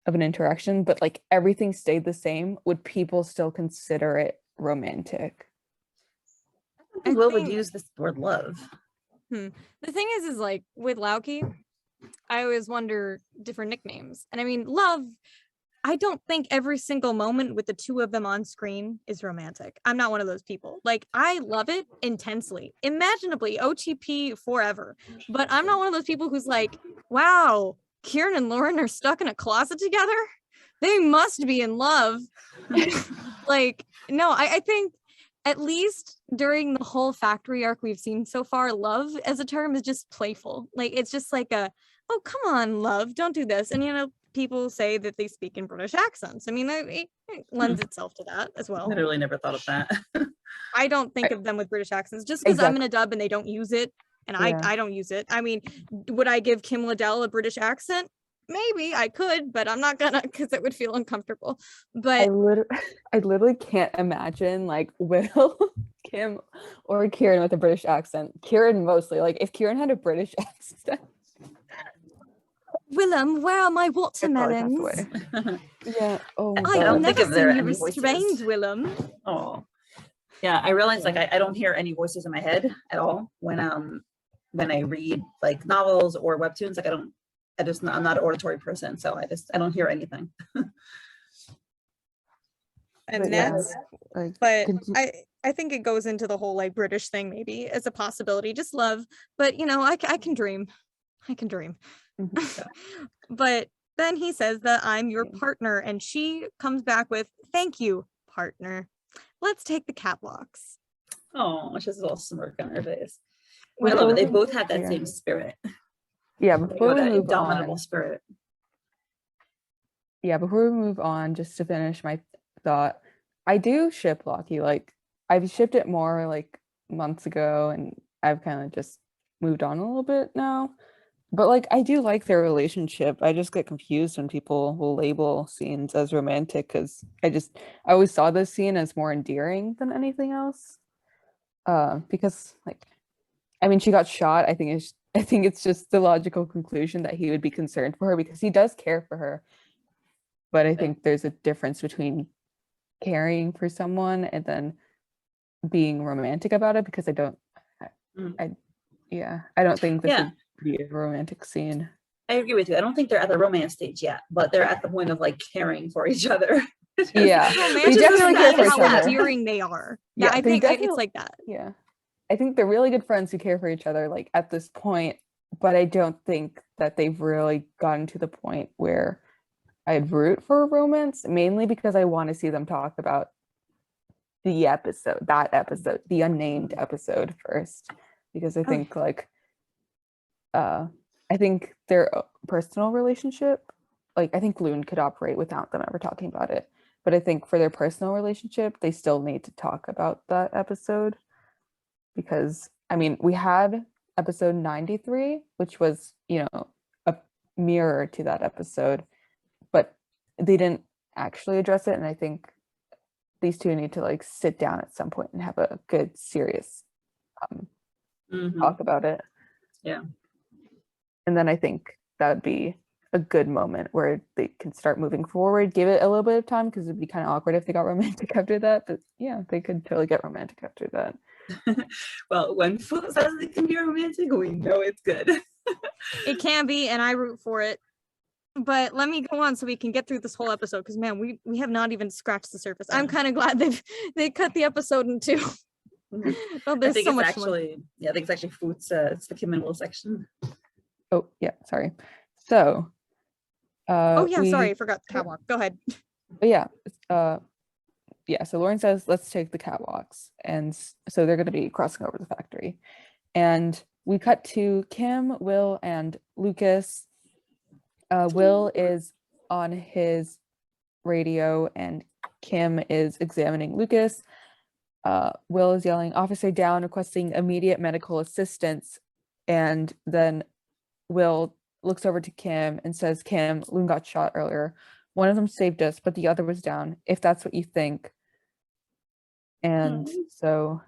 of an interaction, but like everything stayed the same, would people still consider it romantic? Will would use this word love. The thing is like with Lauki, I always wonder different nicknames. And I mean, love, I don't think every single moment with the two of them on screen is romantic. I'm not one of those people. Like, I love it intensely, imaginably, OTP forever. But I'm not one of those people who's like, wow, Kieran and Lauren are stuck in a closet together. They must be in love. Like, no, I think at least during the whole factory arc we've seen so far, love as a term is just playful. Like, it's just like oh, come on, love, don't do this. And, people say that they speak in British accents. I mean, it lends itself to that as well. Literally never thought of that. I don't think of them with British accents just because I'm in a dub and they don't use it, and I don't use it. I mean, would I give Kym Liddell a British accent? Maybe I could, but I'm not gonna, because it would feel uncomfortable. But I literally can't imagine like Will, Kym, or Kieran with a British accent. Kieran mostly. Like if Kieran had a British accent. Willem, where are my watermelons? Yeah. Oh my I don't I've think never of their seen you any voices. restrained, Willem. Oh, yeah. I realized like I don't hear any voices in my head at all when I read like novels or webtoons. Like I'm not an auditory person, so I don't hear anything. And that's but I think it goes into the whole like British thing maybe as a possibility, just love, but you know, I can dream. I can dream. But then he says that I'm your partner, and she comes back with, thank you, partner. Let's take the catwalks. Oh, she has a little smirk on her face. I love it. They both have that same spirit. Yeah, before we move indomitable on, spirit. Yeah, before we move on, just to finish my thought, I do ship Lauki. Like I've shipped it more like months ago, and I've kind of just moved on a little bit now. But like I do like their relationship. I just get confused when people will label scenes as romantic because I always saw this scene as more endearing than anything else. Because like, I mean, she got shot. I think it's just the logical conclusion that he would be concerned for her because he does care for her. But I think there's a difference between caring for someone and then being romantic about it, because I don't think this would be a romantic scene. I agree with you. I don't think they're at the romance stage yet, but they're at the point of like caring for each other. Yeah, they definitely care for how endearing they are. Yeah, I think it's like that. Yeah, I think they're really good friends who care for each other like at this point, but I don't think that they've really gotten to the point where I'd root for romance, mainly because I want to see them talk about the episode, the unnamed episode first, because I think I think their personal relationship, like I think Lune could operate without them ever talking about it, but I think for their personal relationship, they still need to talk about that episode, because I mean, we had episode 93, which was, you know, a mirror to that episode, but they didn't actually address it, and I think these two need to like sit down at some point and have a good serious talk about it. Yeah. And then I think that would be a good moment where they can start moving forward, give it a little bit of time, because it'd be kind of awkward if they got romantic after that, but yeah, they could totally get romantic after that. Well, when Fwoot says it can be romantic, we know it's good. It can be, and I root for it. But let me go on so we can get through this whole episode, because man, we have not even scratched the surface. I'm kind of glad they cut the episode in two. Oh, there's so much more. Yeah, I think it's actually Fwoot's it's the Kym and Will section. Oh yeah, sorry. So sorry, I forgot the catwalk. Go ahead. But so Lauren says, let's take the catwalks, and so they're going to be crossing over the factory, and we cut to Kym, Will, and Lukas. Will is on his radio and Kym is examining Lukas. Will is yelling, "Officer down," requesting immediate medical assistance, and then Will looks over to Kym and says, "Kym, Lune got shot earlier. One of them saved us, but the other was down, if that's what you think." And so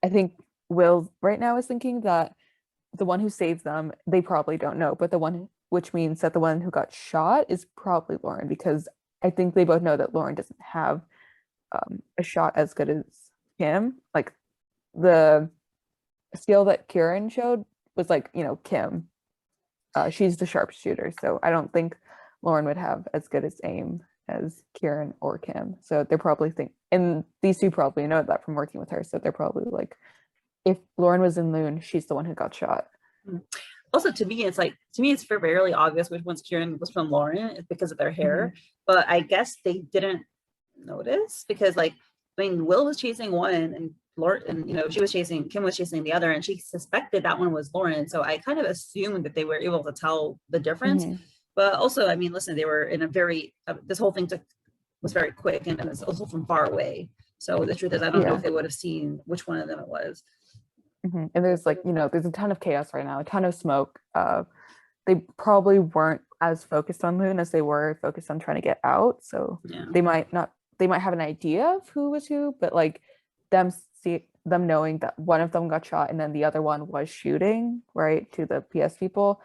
I think Will right now is thinking that the one who saved them, they probably don't know, but which means that the one who got shot is probably Lauren, because I think they both know that Lauren doesn't have a shot as good as Kym. Like the skill that Kieran showed was like, you know, Kym. She's the sharpshooter, so I don't think Lauren would have as good as aim as Kieran or Kym. So they're probably and these two probably know that from working with her, so they're probably like, if Lauren was in Lune, she's the one who got shot. Also, to me, it's fairly obvious which one's Kieran was from Lauren because of their hair. But I guess they didn't notice because, like, I mean, Will was chasing one, and Lauren, and you know, Kym was chasing the other, and she suspected that one was Lauren. So I kind of assumed that they were able to tell the difference. But also, I mean, listen, they were in a very, this whole thing was very quick, and it was also from far away. So the truth is, I don't know if they would have seen which one of them it was. And there's like, there's a ton of chaos right now, a ton of smoke. They probably weren't as focused on Loon as they were focused on trying to get out. So they might have an idea of who was who, but like them knowing that one of them got shot and then the other one was shooting, right, to the PS people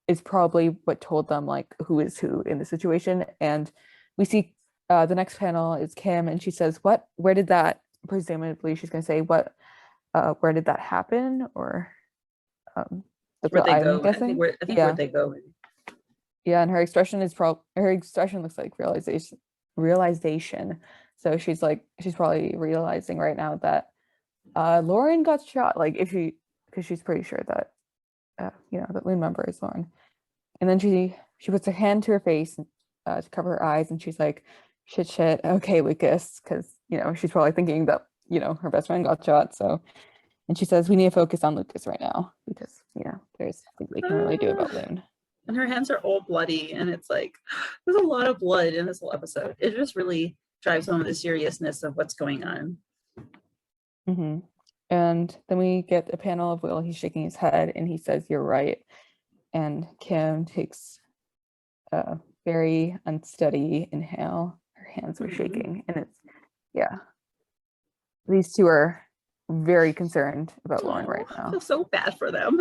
is probably what told them like who is who in the situation. And we see the next panel is Kym, and she says, where did that, presumably she's going to say where did that happen, or Where they go. guessing. I think where they go. Yeah, and her expression looks like realization. So she's probably realizing right now that Lauren got shot, like because she's pretty sure that that Loon member is Lauren. And then she puts her hand to her face to cover her eyes, and she's like, shit, okay, Lukas, because she's probably thinking that her best friend got shot. So, and she says we need to focus on Lukas right now because there's things they can really do about Lune. And her hands are all bloody, and it's like there's a lot of blood in this whole episode. It just really drives home the seriousness of what's going on. And then we get a panel of Will. He's shaking his head and he says, "You're right." And Kym takes a very unsteady inhale. Her hands were shaking, and these two are very concerned about Lauren right now. I feel so bad for them.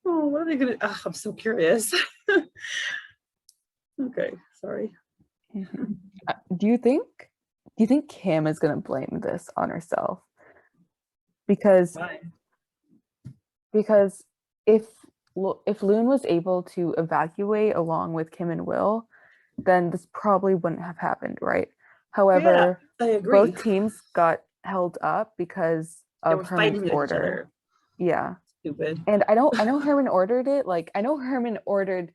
Oh, what are they gonna? I'm so curious. Okay, sorry. Do you think Kym is gonna blame this on herself? Because if Lune was able to evacuate along with Kym and Will, then this probably wouldn't have happened, right? However, I agree. Both teams got held up because of Herman's order. Yeah. Stupid. And I know Herman ordered it. Like, I know Herman ordered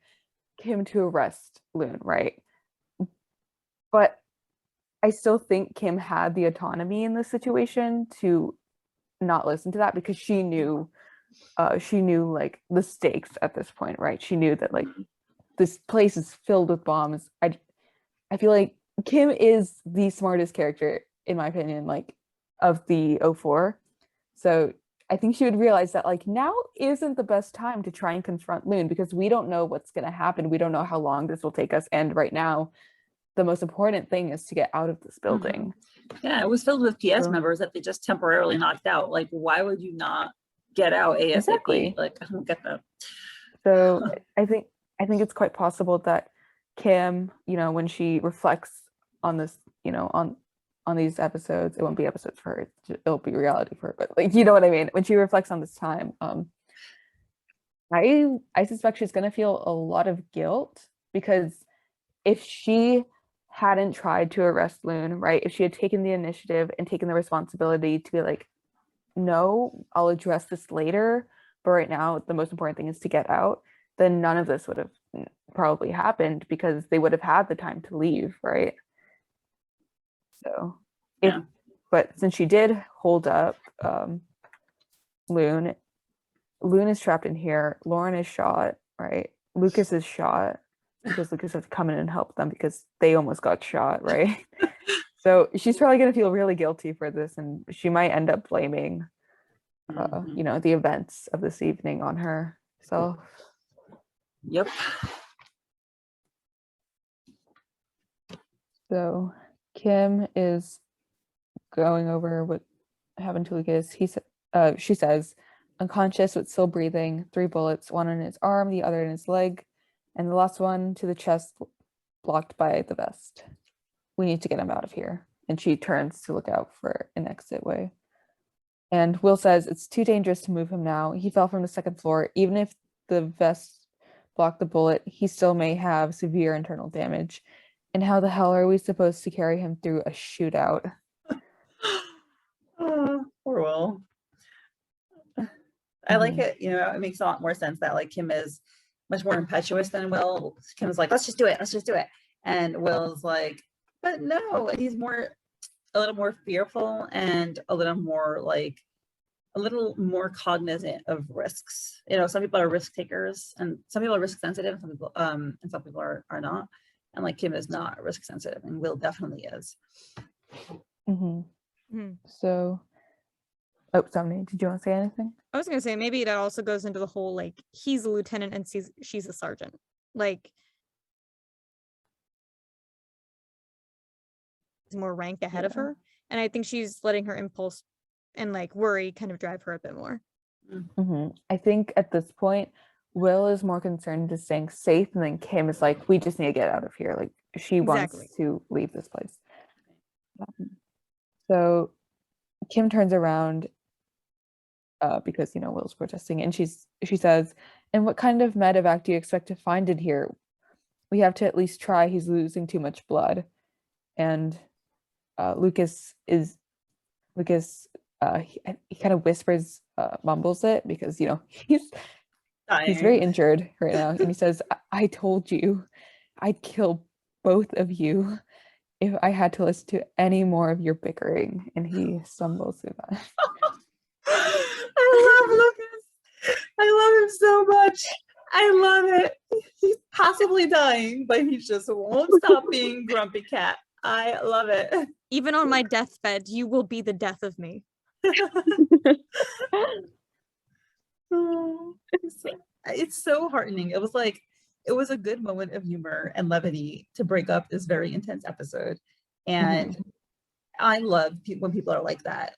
Kym to arrest Lune, right? But I still think Kym had the autonomy in this situation to not listen to that, because she knew like the stakes at this point, right? She knew that like this place is filled with bombs. I feel like Kym is the smartest character, in my opinion, like of the 04. So I think she would realize that like now isn't the best time to try and confront Lune, because we don't know what's going to happen. We don't know how long this will take us. And right now, the most important thing is to get out of this building. Yeah, it was filled with PS members that they just temporarily knocked out. Like, why would you not get out ASAP? Exactly. Like, I don't get that. So I think it's quite possible that Kym, when she reflects on this, on these episodes, it won't be episodes for her, it'll be reality for her, but like, you know what I mean? When she reflects on this time, I suspect she's going to feel a lot of guilt, because if she hadn't tried to arrest Lune, right, if she had taken the initiative and taken the responsibility to be like, no, I'll address this later, but right now the most important thing is to get out, then none of this would have probably happened, because they would have had the time to leave, right? So but since she did hold up Lune is trapped in here, Lauren is shot, right? Lukas is shot, because Lukas has to come in and help them because they almost got shot, right? So she's probably going to feel really guilty for this, and she might end up blaming the events of this evening on herself. Yep. So Kym is going over what happened to Lukas. She says, unconscious but still breathing, 3 bullets, one in his arm, the other in his leg, and the last one to the chest, blocked by the vest. We need to get him out of here. And she turns to look out for an exit way. And Will says it's too dangerous to move him now. He fell from the 2nd floor. Even if the vest blocked the bullet, he still may have severe internal damage. And how the hell are we supposed to carry him through a shootout? Poor Will. I like it. It makes a lot more sense that like Kym is much more impetuous than Will. Kym is like, let's just do it. And Will's like, but no, he's a little more fearful and a little more like a little more cognizant of risks. You know, some people are risk takers, and some people are risk sensitive, and some people are not. And like Kym is not risk sensitive, and Will definitely is. So, oh, Somni, did you want to say anything? I was gonna say maybe that also goes into the whole like he's a lieutenant and she's a sergeant. Like more rank ahead of her, and I think she's letting her impulse and like worry kind of drive her a bit more. I think at this point Will is more concerned to staying safe, and then Kym is like, we just need to get out of here. Like she wants to leave this place. So Kym turns around because Will's protesting, and she says, and what kind of medevac do you expect to find in here? We have to at least try. He's losing too much blood. And Lukas he kind of whispers, mumbles it because he's very injured right now, and he says, I told you I'd kill both of you if I had to listen to any more of your bickering, and he stumbles through that. I love Lukas. I love him so much. I love it. He's possibly dying, but he just won't stop being grumpy cat. I love it. Even on my deathbed, you will be the death of me. Oh, it's so heartening. It was a good moment of humor and levity to break up this very intense episode. And I love when people are like that.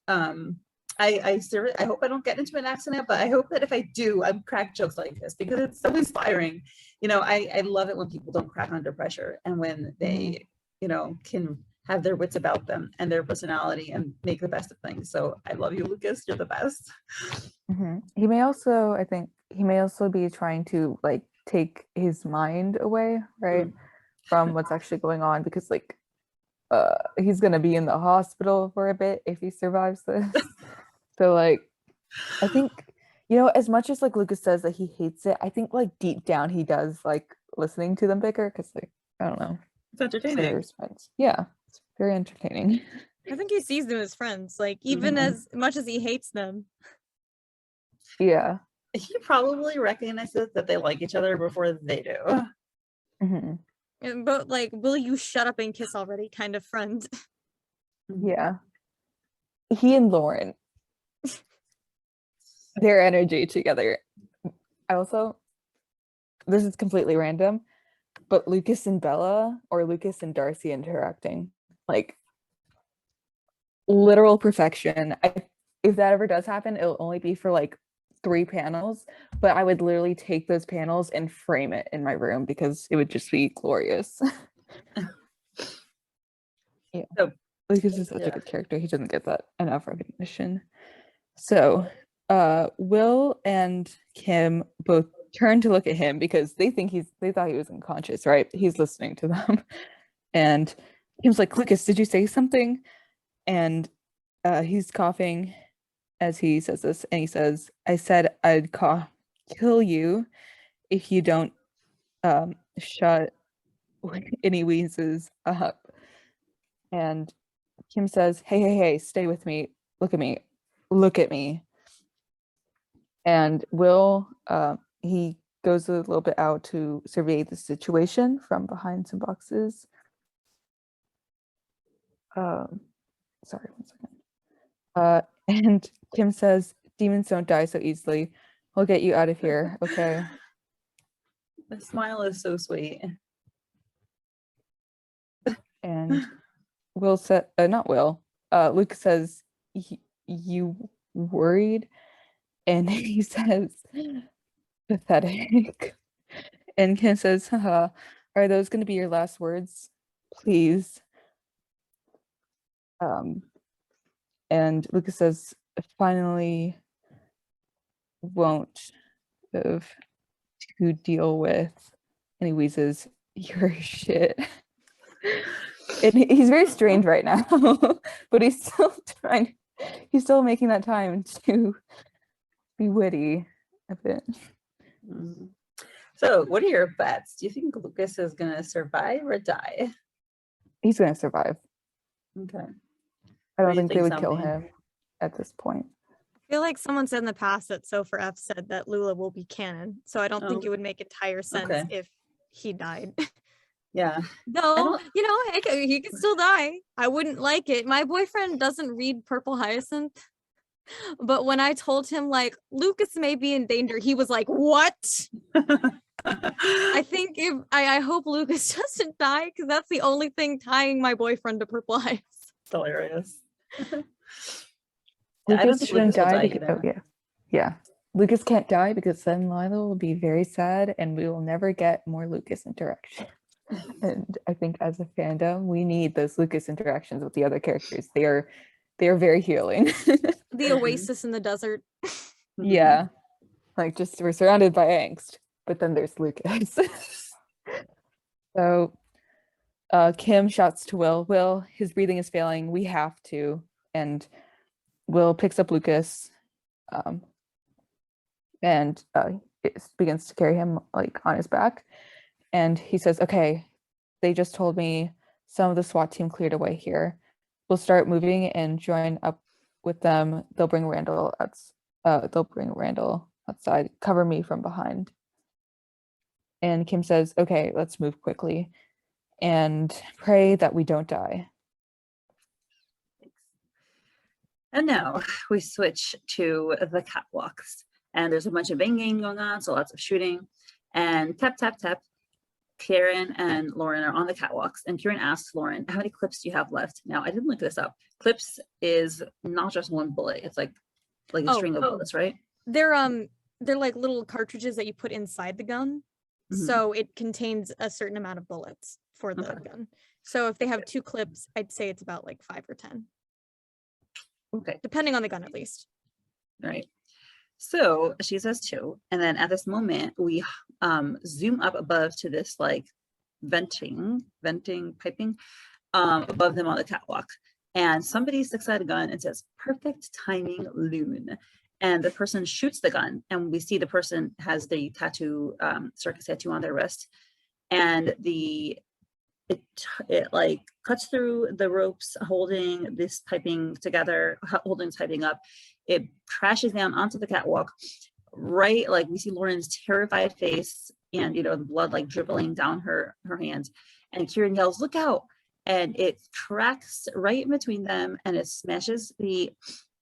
I hope I don't get into an accident, but I hope that if I do, I crack jokes like this because it's so inspiring. I love it when people don't crack under pressure, and when they, can have their wits about them and their personality and make the best of things. So I love you, Lukas. You're the best. He may also be trying to like take his mind away, right, from what's actually going on, because like he's gonna be in the hospital for a bit if he survives this. So like I think as much as like Lukas says that he hates it, I think like deep down he does like listening to them bicker, because like I don't know, it's entertaining. Yeah, it's very entertaining. I think he sees them as friends, like even as much as he hates them. Yeah, he probably recognizes that they like each other before they do. But like, will you shut up and kiss already kind of friend. Yeah, he and Lauren, their energy together. This is completely random, but Lukas and Bella, or Lukas and Darcy interacting, like literal perfection. If that ever does happen, it'll only be for like 3 panels, but I would literally take those panels and frame it in my room because it would just be glorious. Yeah. So Lukas is such a good character. He doesn't get that enough recognition. So Will and Kym both turn to look at him because they thought he was unconscious, right? He's listening to them. And Kym's like, Lukas, did you say something? And he's coughing as he says this, and he says, I said I'd kill you if you don't shut any wheezes up. And Kym says, hey, stay with me. Look at me. And Will, he goes a little bit out to survey the situation from behind some boxes. Sorry, 1 second. And Kym says, demons don't die so easily. We'll get you out of here, okay? The smile is so sweet. And Will said, not Will, Luke says, you worried? And he says, pathetic. And Kym says, haha, are those going to be your last words? Please. And Lukas says, finally won't have to deal with, and he wheezes, your shit. And he's very strained right now, but he's still making that time to be witty a bit. So what are your bets? Do you think Lukas is gonna survive or die? He's gonna survive. Okay. I don't think they would kill him at this point. I feel like someone said in the past that Sopher F said that Lula will be canon, so I don't think Oh, it would make entire sense okay. if he died. Yeah. Though, he could still die. I wouldn't like it. My boyfriend doesn't read Purple Hyacinth, but when I told him like Lukas may be in danger, he was like, "What?" I think I hope Lukas doesn't die because that's the only thing tying my boyfriend to Purple Hyacinth. It's hilarious. Yeah, I don't Lukas think shouldn't Lukas will die die because, either. yeah. Lukas can't die because then Lila will be very sad and we will never get more Lukas interaction. And I think as a fandom, we need those Lukas interactions with the other characters. They are very healing. The oasis in the desert. Yeah. Like just we're surrounded by angst, but then there's Lukas. So Kym shouts to Will, his breathing is failing. We have to. And Will picks up Lukas and it begins to carry him like on his back. And he says, okay, they just told me some of the SWAT team cleared away here. We'll start moving and join up with them. They'll bring Randall outside, cover me from behind. And Kym says, okay, let's move quickly and pray that we don't die. And now we switch to the catwalks. And there's a bunch of banging going on, so lots of shooting. And tap, tap, tap. Kieran and Lauren are on the catwalks, and Kieran asks Lauren, how many clips do you have left? Now, I didn't look this up. Clips is not just one bullet. It's like a string of bullets, right? They're like little cartridges that you put inside the gun. Mhm. So it contains a certain amount of bullets for the gun. So if they have 2 clips, I'd say it's about like 5 or 10. Okay. Depending on the gun, at least. Right. So she says 2. And then at this moment, we zoom up above to this like venting piping above them on the catwalk. And somebody sticks out a gun and says, perfect timing, Loon. And the person shoots the gun. And we see the person has the tattoo, circus tattoo on their wrist. And it like cuts through the ropes holding this piping together, holding this piping up. It crashes down onto the catwalk, right? Like we see Lauren's terrified face and, the blood like dribbling down her hands. And Kieran yells, look out. And it cracks right in between them and it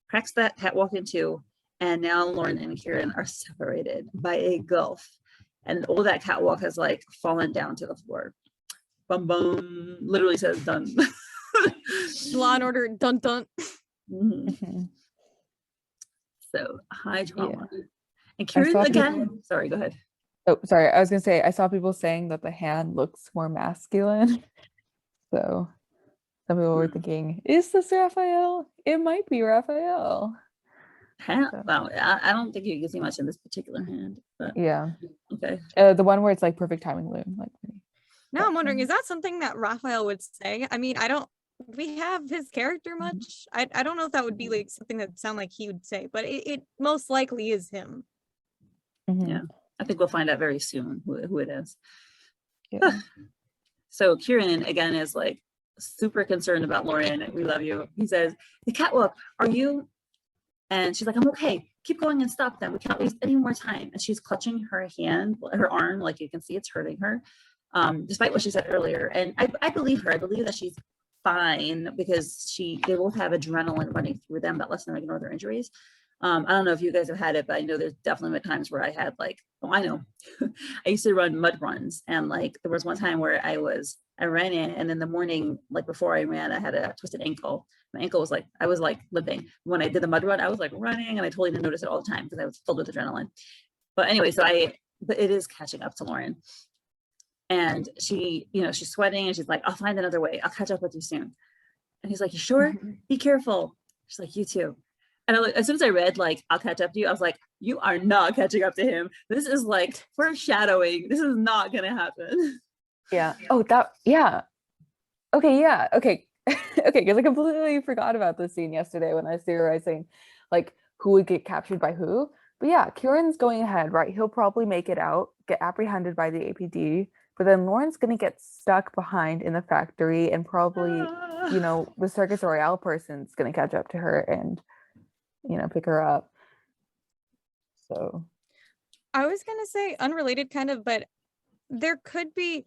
cracks that catwalk in 2. And now Lauren and Kieran are separated by a gulf. And all that catwalk has like fallen down to the floor. Bum bum, literally says done. Law and Order, dun dun. Mm-hmm. So high trauma. Yeah. And Kieran again. Sorry, go ahead. Oh, sorry. I was gonna say I saw people saying that the hand looks more masculine. So some people were thinking, is this Raphael? It might be Raphael. Well, I don't think you can see much in this particular hand. But yeah. Okay. The one where it's like perfect timing, Loon. Like. Now I'm wondering, is that something that Raphael would say? I mean, we have his character much. I don't know if that would be like something that sound like he would say, but it most likely is him. Mm-hmm. Yeah, I think we'll find out very soon who it is. Yeah. So Kieran again is like super concerned about Lauren. We love you. He says, the catwalk, are you? And she's like, I'm okay. Keep going and stop them. We can't waste any more time. And she's clutching her arm, like you can see it's hurting her. Despite what she said earlier. And I believe her. I believe that she's fine because they both have adrenaline running through them that lets them ignore their injuries. I don't know if you guys have had it, but I know there's definitely been times where I had I know. I used to run mud runs, and like there was one time where I ran in, and in the morning, like before I ran, I had a twisted ankle. My ankle was I was limping. When I did the mud run, I was like running, and I totally didn't notice it all the time because I was filled with adrenaline. But anyway, but it is catching up to Lauren. And she's sweating and she's like, I'll find another way. I'll catch up with you soon. And he's like, you sure? Be careful. She's like, you too. And as soon as I read, I'll catch up to you, I was like, you are not catching up to him. This is foreshadowing. This is not going to happen. Yeah. Oh, yeah. Okay. Yeah. Okay. Okay. Because I completely forgot about this scene yesterday when I was theorizing, who would get captured by who. But yeah, Kieran's going ahead, right? He'll probably make it out, get apprehended by the APD. But then Lauren's going to get stuck behind in the factory and probably, the Circus Royale person's going to catch up to her and, pick her up. So I was gonna say unrelated kind of, but there could be,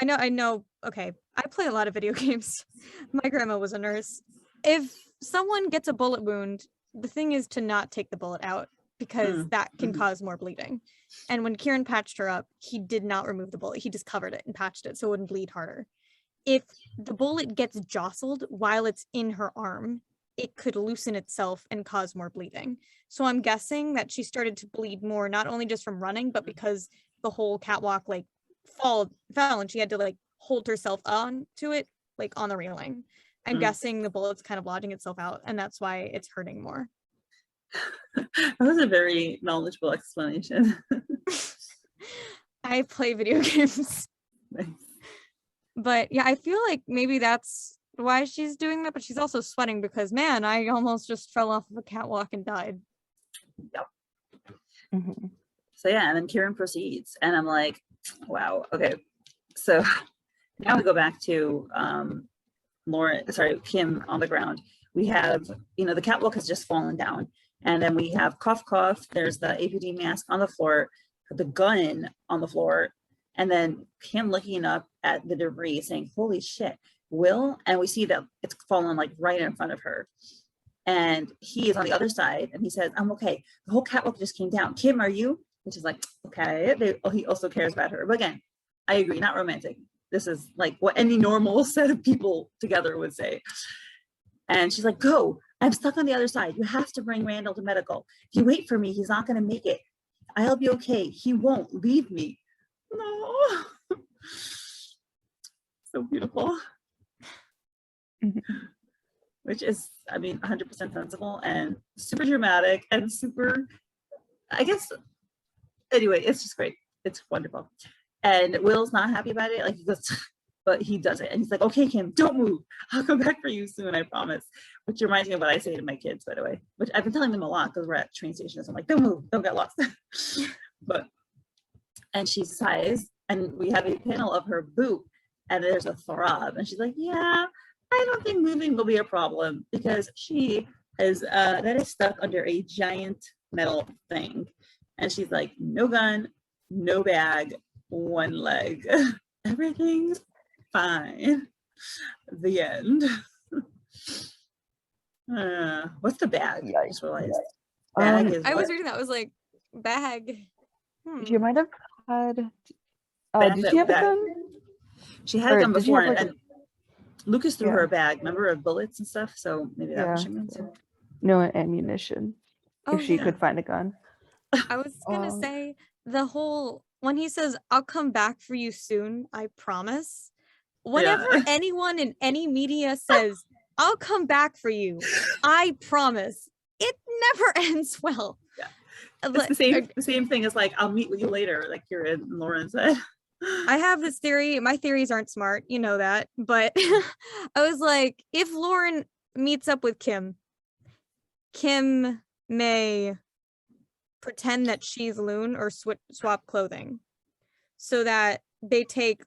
I know, okay, I play a lot of video games. My grandma was a nurse. If someone gets a bullet wound, the thing is to not take the bullet out because that can cause more bleeding. And when Kieran patched her up, he did not remove the bullet. He just covered it and patched it so it wouldn't bleed harder. If the bullet gets jostled while it's in her arm, it could loosen itself and cause more bleeding. So I'm guessing that she started to bleed more, not only just from running, but because the whole catwalk like fell and she had to like hold herself on to it, like on the railing. I'm guessing the bullet's kind of lodging itself out, and that's why it's hurting more. That was a very knowledgeable explanation. I play video games. Nice. But yeah, I feel like maybe that's why she's doing that, but she's also sweating because, man, I almost just fell off of a catwalk and died. Yep. So yeah, and then Kieran proceeds, and I'm like, wow, okay. So now we go back to Kym on the ground. We have, the catwalk has just fallen down, and then we have cough, cough. There's the APD mask on the floor, the gun on the floor, and then Kym looking up at the debris saying, holy shit, Will? And we see that it's fallen like right in front of her. And he is on the other side, and he says, I'm okay. The whole catwalk just came down. Kym, are you? Which is like, okay. He also cares about her. But again, I agree, not romantic. This is like what any normal set of people together would say. And she's like, go. I'm stuck on the other side. You have to bring Randall to medical. If you wait for me, he's not going to make it. I'll be okay. He won't leave me. No. So beautiful. Which is, 100% sensible and super dramatic and super, I guess, anyway, it's just great. It's wonderful. And Will's not happy about it. Like, he goes, but he does it. And he's like, okay, Kym, don't move. I'll come back for you soon, I promise. Which reminds me of what I say to my kids, by the way, which I've been telling them a lot because we're at train stations. I'm like, don't move, don't get lost. And she sighs, and we have a panel of her boot, and there's a throb. And she's like, yeah, I don't think moving will be a problem because she is, that is stuck under a giant metal thing. And she's like, no gun, no bag, one leg. Everything's fine. The end. What's the bag? I just realized. Bag is I was reading that. I was like, bag. She might have had. Did she have a gun? She had them before, and Lukas threw her a bag, remember, of bullets and stuff. So maybe that was she meant to. No ammunition. If she could find a gun. I was gonna say the whole when he says, I'll come back for you soon, I promise. Whenever anyone in any media says, I'll come back for you, I promise, it never ends well. Yeah. It's the same thing as like, I'll meet with you later, like Kieran and Lauren said. I have this theory. My theories aren't smart, you know that. But I was like, if Lauren meets up with Kym, Kym may pretend that she's Lune or swap clothing so that they take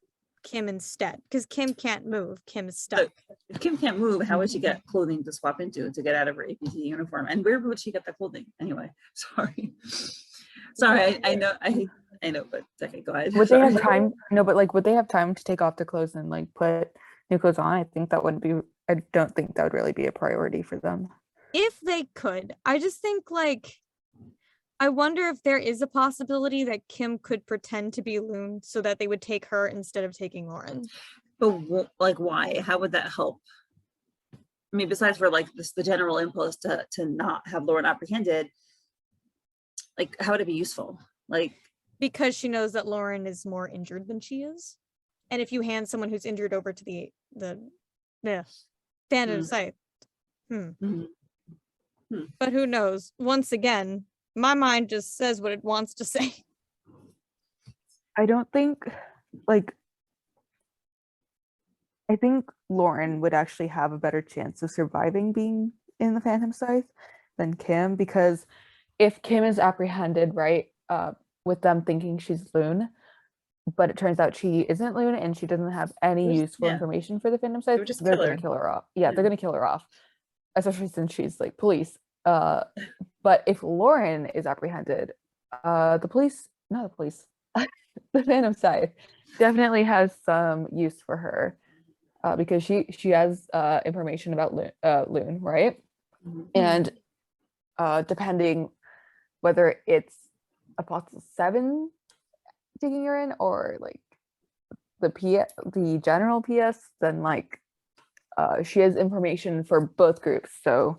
Kym instead, because Kym can't move. Kym is stuck. If Kym can't move, how would she get clothing to swap into to get out of her APT uniform? And where would she get that clothing anyway? Sorry, I know, but okay, go ahead. Would they have time? No, but like, would they have time to take off their clothes and like put new clothes on? I think that wouldn't be. I don't think that would really be a priority for them. If they could, I just think like, I wonder if there is a possibility that Kym could pretend to be Lune so that they would take her instead of taking Lauren. But like, why? How would that help? I mean, besides for like the general impulse to not have Lauren apprehended, like, how would it be useful? Like, because she knows that Lauren is more injured than she is, and if you hand someone who's injured over to the stand of sight, but who knows? Once again, my mind just says what it wants to say. I don't think, like, I think Lauren would actually have a better chance of surviving being in the Phantom Scythe than Kym, because if Kym is apprehended, right, with them thinking she's Lune, but it turns out she isn't Lune and she doesn't have any useful information for the Phantom Scythe, they're going to kill her off. Yeah, they're going to kill her off, especially since she's like police. But if Lauren is apprehended, the police, not the police, the Phantom Scythe definitely has some use for her, because she has information about Lune, right? And depending whether it's Apostle 7 taking her in, or like the general PS, then like she has information for both groups. So,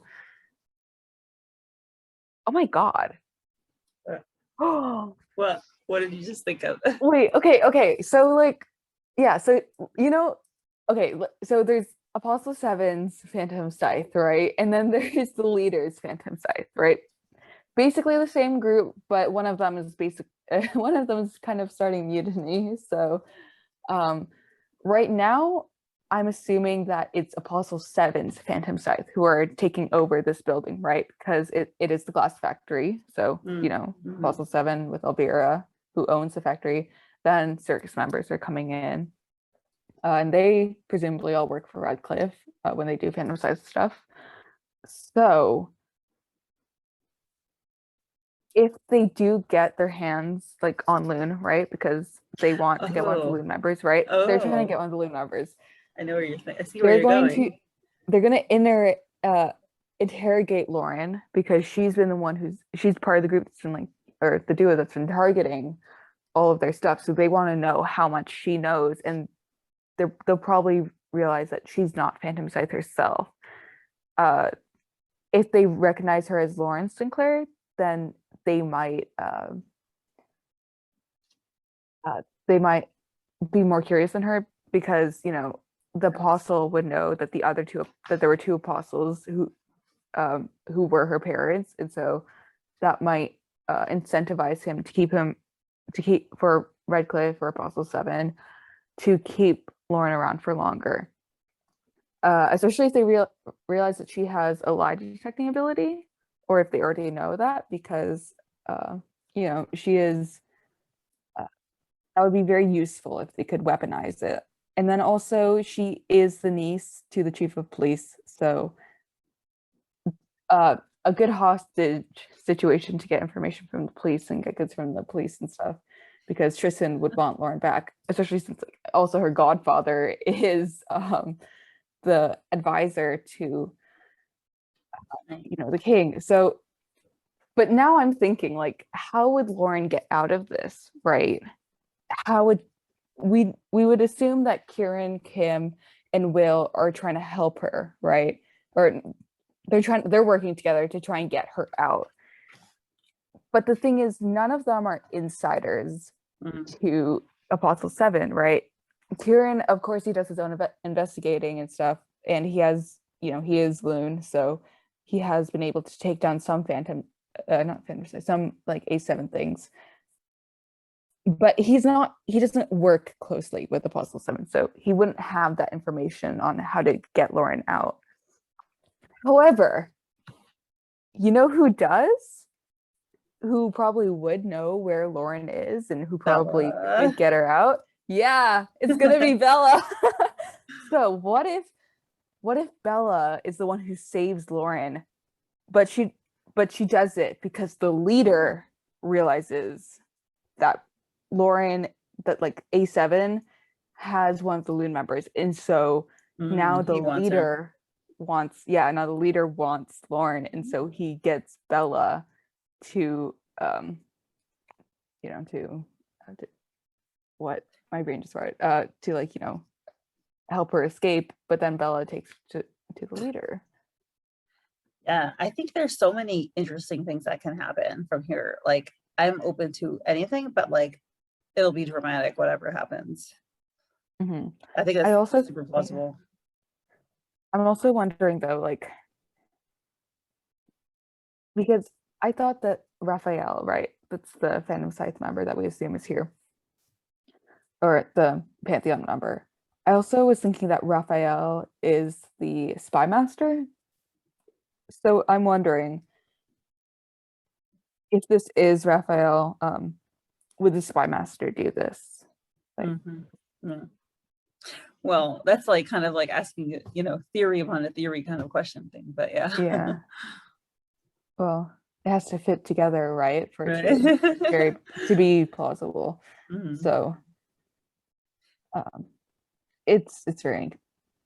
oh my god. Oh, what did you just think of? Wait, okay. So like, yeah, so okay, so there's Apostle 7's Phantom Scythe, right? And then there's the leader's Phantom Scythe, right? Basically the same group, but one of them is one of them is kind of starting mutiny. So right now I'm assuming that it's Apostle 7's Phantom Scythe who are taking over this building, right? Because it is the glass factory. So, Apostle 7 with Elvira, who owns the factory, then circus members are coming in. And they presumably all work for Radcliffe when they do Phantom Scythe stuff. So if they do get their hands like on Lune, right? Because they want to get one of the Lune members, right? They're trying to get one of the Lune members. I know where you're I see where you're going. They're going to interrogate Lauren, because she's been the one she's part of the group that's been like, or the duo that's been targeting all of their stuff. So they want to know how much she knows, and they'll probably realize that she's not Phantom Scythe herself. If they recognize her as Lauren Sinclair, then they might be more curious than her, because the apostle would know that there were two apostles who were her parents, and so that might incentivize him to keep for Redcliffe or Apostle 7 to keep Lauren around for longer, especially if they realize that she has a lie detecting ability, or if they already know that, because she is that would be very useful if they could weaponize it. And then also she is the niece to the chief of police, so a good hostage situation to get information from the police and get goods from the police and stuff, because Tristan would want Lauren back, especially since also her godfather is the advisor to the king. So, but now I'm thinking, like, how would Lauren get out of this, right? How would we would assume that Kieran, Kym, and Will are trying to help her, right? Or they're working together to try and get her out. But the thing is, none of them are insiders to Apostle 7, right? Kieran, of course, he does his own investigating and stuff, and he has, he is Lune, so he has been able to take down some some like A7 things. But he doesn't work closely with Apostle 7, so he wouldn't have that information on how to get Lauren out. However, you know who does? Who probably would know where Lauren is and who probably could get her out? Yeah, it's gonna be Bella. So what if Bella is the one who saves Lauren, but she does it because the leader realizes that Lauren, that like A7 has one of the Lune members, and so now the leader wants Lauren, and so he gets Bella to what my brain just started to help her escape, but then Bella takes to the leader. Yeah, I think there's so many interesting things that can happen from here. Like, I'm open to anything, but like, it'll be dramatic whatever happens. I think that's super plausible. I'm also wondering though, like, because I thought that Raphael, right, that's the Phantom Scythe member that we assume is here, or the Pantheon member. I also was thinking that Raphael is the spy master. So I'm wondering if this is Raphael, would the spy master do this? Like, yeah. Well, that's like kind of like asking, theory upon a theory kind of question thing, but yeah. Yeah. Well, it has to fit together, right? For it Right. to be plausible. Mhm. So it's very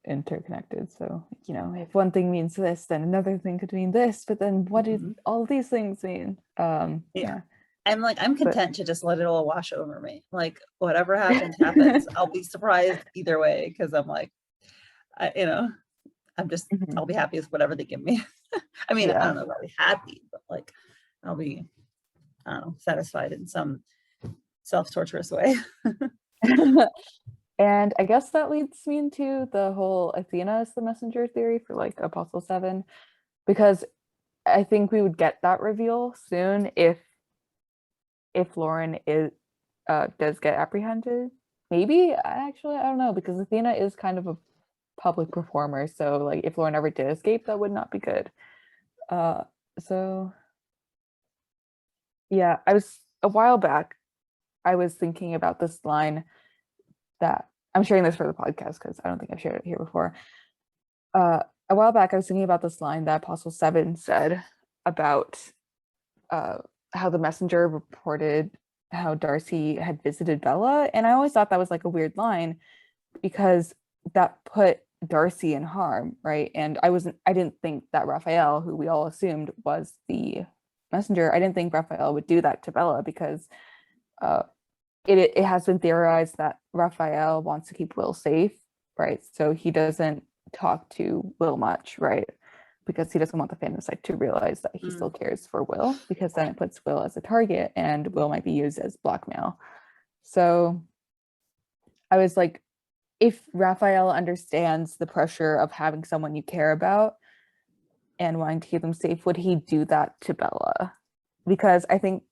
interconnected. So, you know, if one thing means this, then another thing could mean this, but then what do Mhm. all of these things mean? Yeah. I'm content to just let it all wash over me. Like whatever happens, happens. I'll be surprised either way because I'm like, I'm just, Mhm. I'll be happy with whatever they give me. I mean, I Yeah. don't know if I'll be happy, but like, I'll be, I don't know, satisfied in some self-torturous way. And I guess that leads me into the whole Athena is the messenger theory for like Apostle 7, because I think we would get that reveal soon if Lauren is does get apprehended. Maybe actually I don't know, because Athena is kind of a public performer, so like if Lauren ever did escape, that would not be good. So yeah, a while back I was thinking about this line that I'm sharing this for the podcast because I don't think I've shared it here before. A while back, I was thinking about this line that Apostle 7 said about how the messenger reported how Darcy had visited Bella. And I always thought that was like a weird line because that put Darcy in harm, right? And I didn't think that Raphael, who we all assumed was the messenger, I didn't think Raphael would do that to Bella because uh, it has been theorized that Raphael wants to keep Will safe, right? So he doesn't talk to Will much, right? Because he doesn't want the Phantom to realize that he still cares for Will, because then it puts Will as a target and Will might be used as blackmail. So I was like, if Raphael understands the pressure of having someone you care about and wanting to keep them safe, would he do that to Bella? Because I think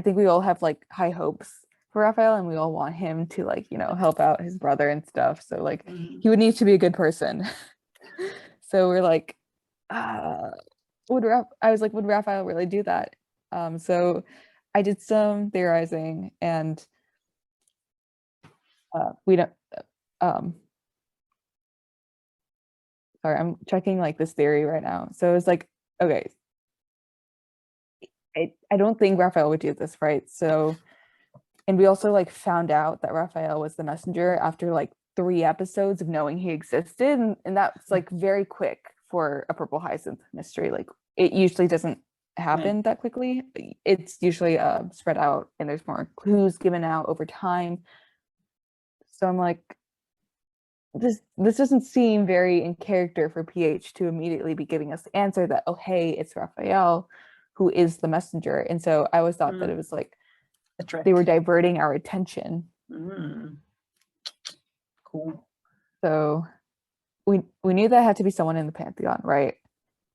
we all have like high hopes for Raphael and we all want him to like, you know, help out his brother and stuff. So like he would need to be a good person. So we're like, I was like, would Raphael really do that? So I did some theorizing and we don't sorry, I'm checking like this theory right now. So it's like, okay, I don't think Raphael would do this, right? So, and we also like found out that Raphael was the messenger after like 3 episodes of knowing he existed, and that's like very quick for a Purple Hyacinth mystery. Like it usually doesn't happen that quickly. It's usually spread out and there's more clues given out over time. So I'm like, this doesn't seem very in character for PH to immediately be giving us the answer that, oh hey, it's Raphael who is the messenger. And so I always thought that it was like they were diverting our attention. Cool. So we knew that had to be someone in the Pantheon, right?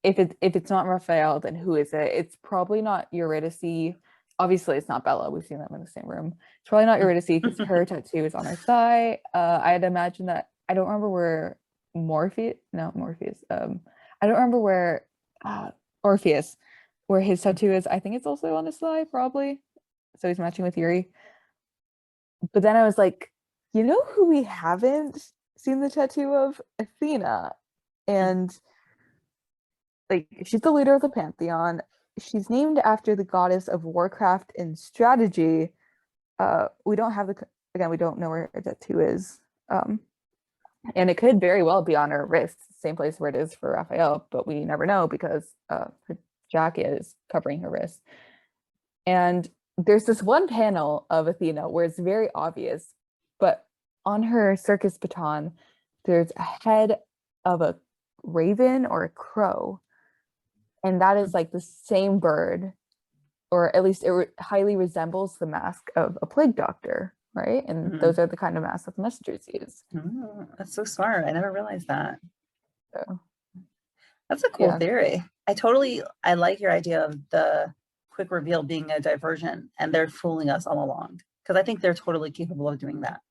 If it's not Raphael, then who is it? It's probably not Eurydice. Obviously, it's not Bella. We've seen them in the same room. It's probably not Eurydice because her tattoo is on her thigh. I'd imagine that. I don't remember where Morpheus. I don't remember where Orpheus, where his tattoo is. I think it's also on his thigh, probably. So he's matching with Yuri. But then I was like, you know who we haven't seen the tattoo of? Athena. And like she's the leader of the Pantheon. She's named after the goddess of warcraft and strategy. We don't have we don't know where her tattoo is. And it could very well be on her wrist, same place where it is for Raphael, but we never know because her jacket is covering her wrist. And there's this one panel of Athena where it's very obvious, but on her circus baton, there's a head of a raven or a crow. And that is like the same bird, or at least it highly resembles the mask of a plague doctor, right? And those are the kind of masks that the messengers use. That's so smart. I never realized that. So, that's a cool theory. I like your idea of the quick reveal being a diversion and they're fooling us all along, because I think they're totally capable of doing that.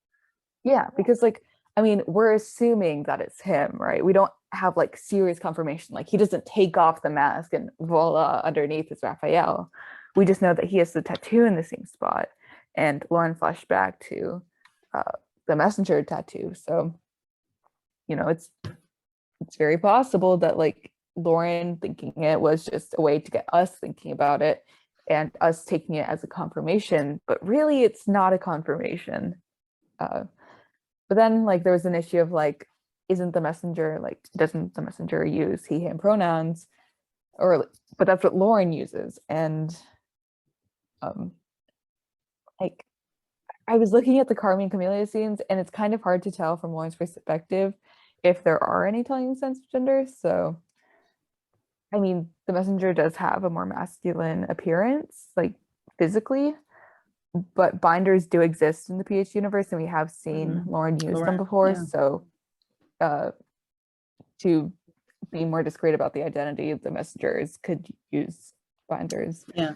Yeah, because like, I mean, we're assuming that it's him, right? We don't have like serious confirmation. Like he doesn't take off the mask and voila, underneath is Raphael. We just know that he has the tattoo in the same spot. And Lauren flashed back to the messenger tattoo. So, you know, it's very possible that like Lauren thinking it was just a way to get us thinking about it and us taking it as a confirmation, but really it's not a confirmation. But then like there was an issue of like, doesn't the messenger use he, him pronouns? But that's what Lauren uses. And like I was looking at the Carmen and Camellia scenes, and it's kind of hard to tell from Lauren's perspective if there are any telling sense of gender. So I mean, the messenger does have a more masculine appearance, like physically, but binders do exist in the PH universe, and we have seen Lauren use them before. Yeah. So to be more discreet about the identity of the messengers could use binders. Yeah.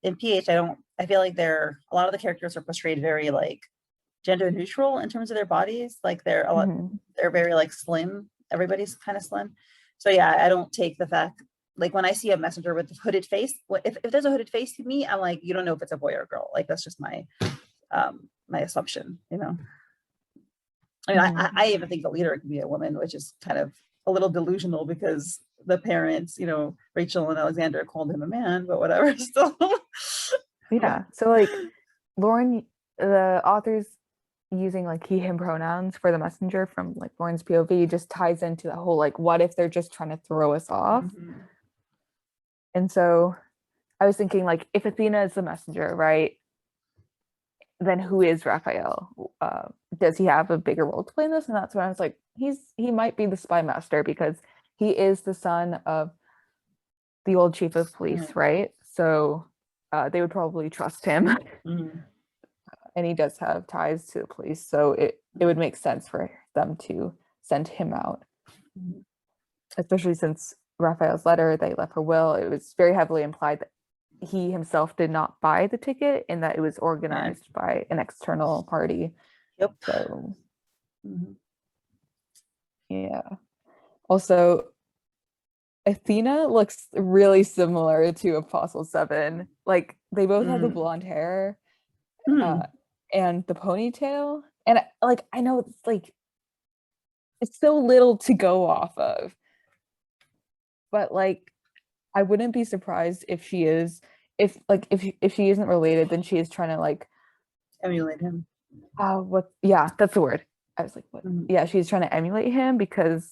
In PH, I feel like a lot of the characters are portrayed very like gender neutral in terms of their bodies. Like they're very like slim. Everybody's kind of slim. So yeah, I don't take the fact, like when I see a messenger with a hooded face, if there's a hooded face to me, I'm like, you don't know if it's a boy or a girl. Like that's just my my assumption, you know. I mean, I even think the leader could be a woman, which is kind of a little delusional because the parents, you know, Rachel and Alexander called him a man, but whatever. Still. Yeah. So like Lauren, the authors using like he, him pronouns for the messenger from like Lauren's POV just ties into the whole like, what if they're just trying to throw us off? And so I was thinking like, if Athena is the messenger, right, then who is Raphael? Does he have a bigger role to play in this? And that's when I was like, he might be the spy master because he is the son of the old chief of police, right? So they would probably trust him. And he does have ties to the police, so it would make sense for them to send him out. Especially since Raphael's letter, they left her will, it was very heavily implied that he himself did not buy the ticket and that it was organized by an external party. Yep. So yeah. Also, Athena looks really similar to Apostle 7. Like they both have the blonde hair. And the ponytail, and like I know it's like it's so little to go off of, but like I wouldn't be surprised if she is, if she isn't related, then she is trying to like emulate him. That's the word. I was like, what? Yeah, she's trying to emulate him because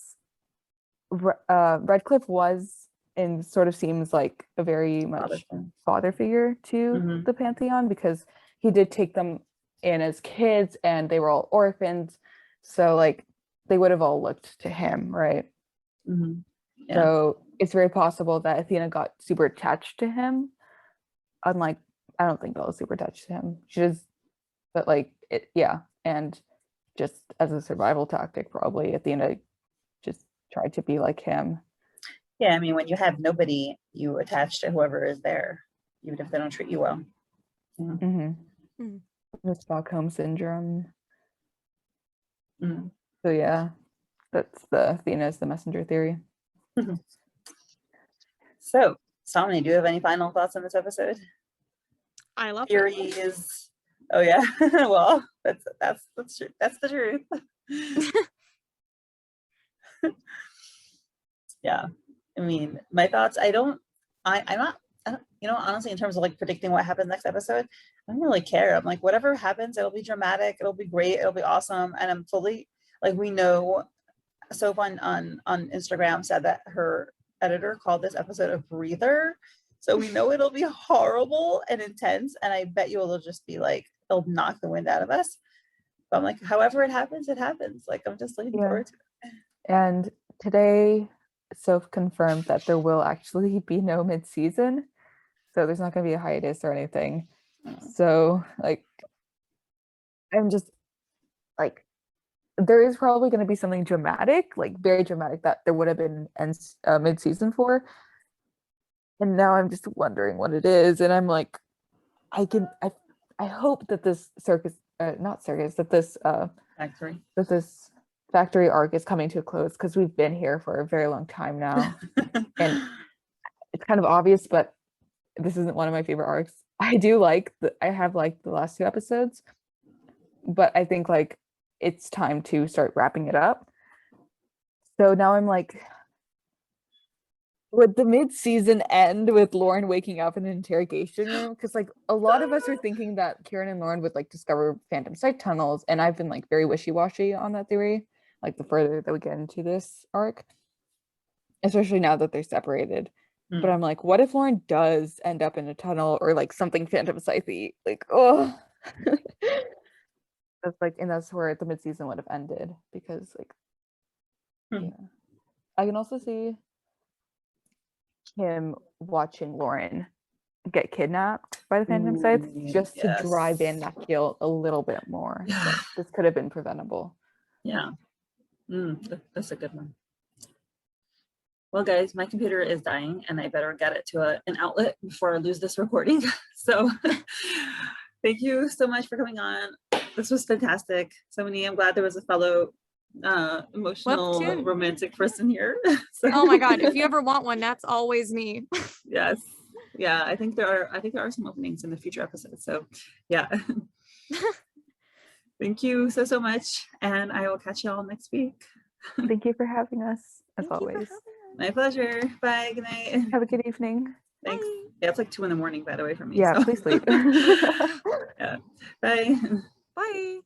Redcliffe was and sort of seems like a very much father figure to the Pantheon because he did take them in as kids and they were all orphans, so like they would have all looked to him, right? So it's very possible that Athena got super attached to him, unlike I don't think Bella was super attached to him. She just, but like it, and just as a survival tactic, probably Athena just tried to be like him. I mean, when you have nobody, you attach to whoever is there, even if they don't treat you well. The Stockholm syndrome. So yeah, that's the Athena is the messenger theory. So, Somni, do you have any final thoughts on this episode? I love theories. Oh yeah, well, that's true. That's the truth. Yeah, I mean, my thoughts. I'm not. You know, honestly, in terms of like predicting what happens next episode, I don't really care. I'm like, whatever happens, it'll be dramatic, it'll be great, it'll be awesome. And I'm fully like, we know, Soph on Instagram said that her editor called this episode a breather. So we know it'll be horrible and intense. And I bet you it'll just be like, it'll knock the wind out of us. But I'm like, however it happens, it happens. Like, I'm just looking forward to it. And today, Soph confirmed that there will actually be no mid-season. So there's not going to be a hiatus or anything. So like, I'm just like, there is probably going to be something dramatic, like very dramatic, that there would have been mid-season for. And now I'm just wondering what it is. And I'm like, I hope that this factory arc is coming to a close, because we've been here for a very long time now. And it's kind of obvious, but this isn't one of my favorite arcs. I have liked the last 2 episodes, but I think like it's time to start wrapping it up. So now I'm like, would the mid-season end with Lauren waking up in an interrogation room? Because like a lot of us are thinking that Kieran and Lauren would like discover phantom sight tunnels, and I've been like very wishy-washy on that theory, like the further that we get into this arc, especially now that they're separated. But I'm like, what if Lauren does end up in a tunnel or like something phantom sighthy? Like, oh, that's like, and that's where the mid-season would have ended, because like, yeah, I can also see him watching Lauren get kidnapped by the phantom sights just to drive in that guilt a little bit more. So this could have been preventable. Yeah, that's a good one. Well, guys, my computer is dying and I better get it to an outlet before I lose this recording. So thank you so much for coming on. This was fantastic. Somni, I'm glad there was a fellow emotional romantic person here. So, oh my god, if you ever want one, that's always me. Yes, yeah, I think there are some openings in the future episodes, so yeah. Thank you so much, and I will catch you all next week. Thank you for having us, as always. My pleasure. Bye. Good night. Have a good evening. Thanks. Bye. Yeah, it's like 2 a.m, by the way, for me. Yeah, so. please sleep. Yeah. Bye. Bye.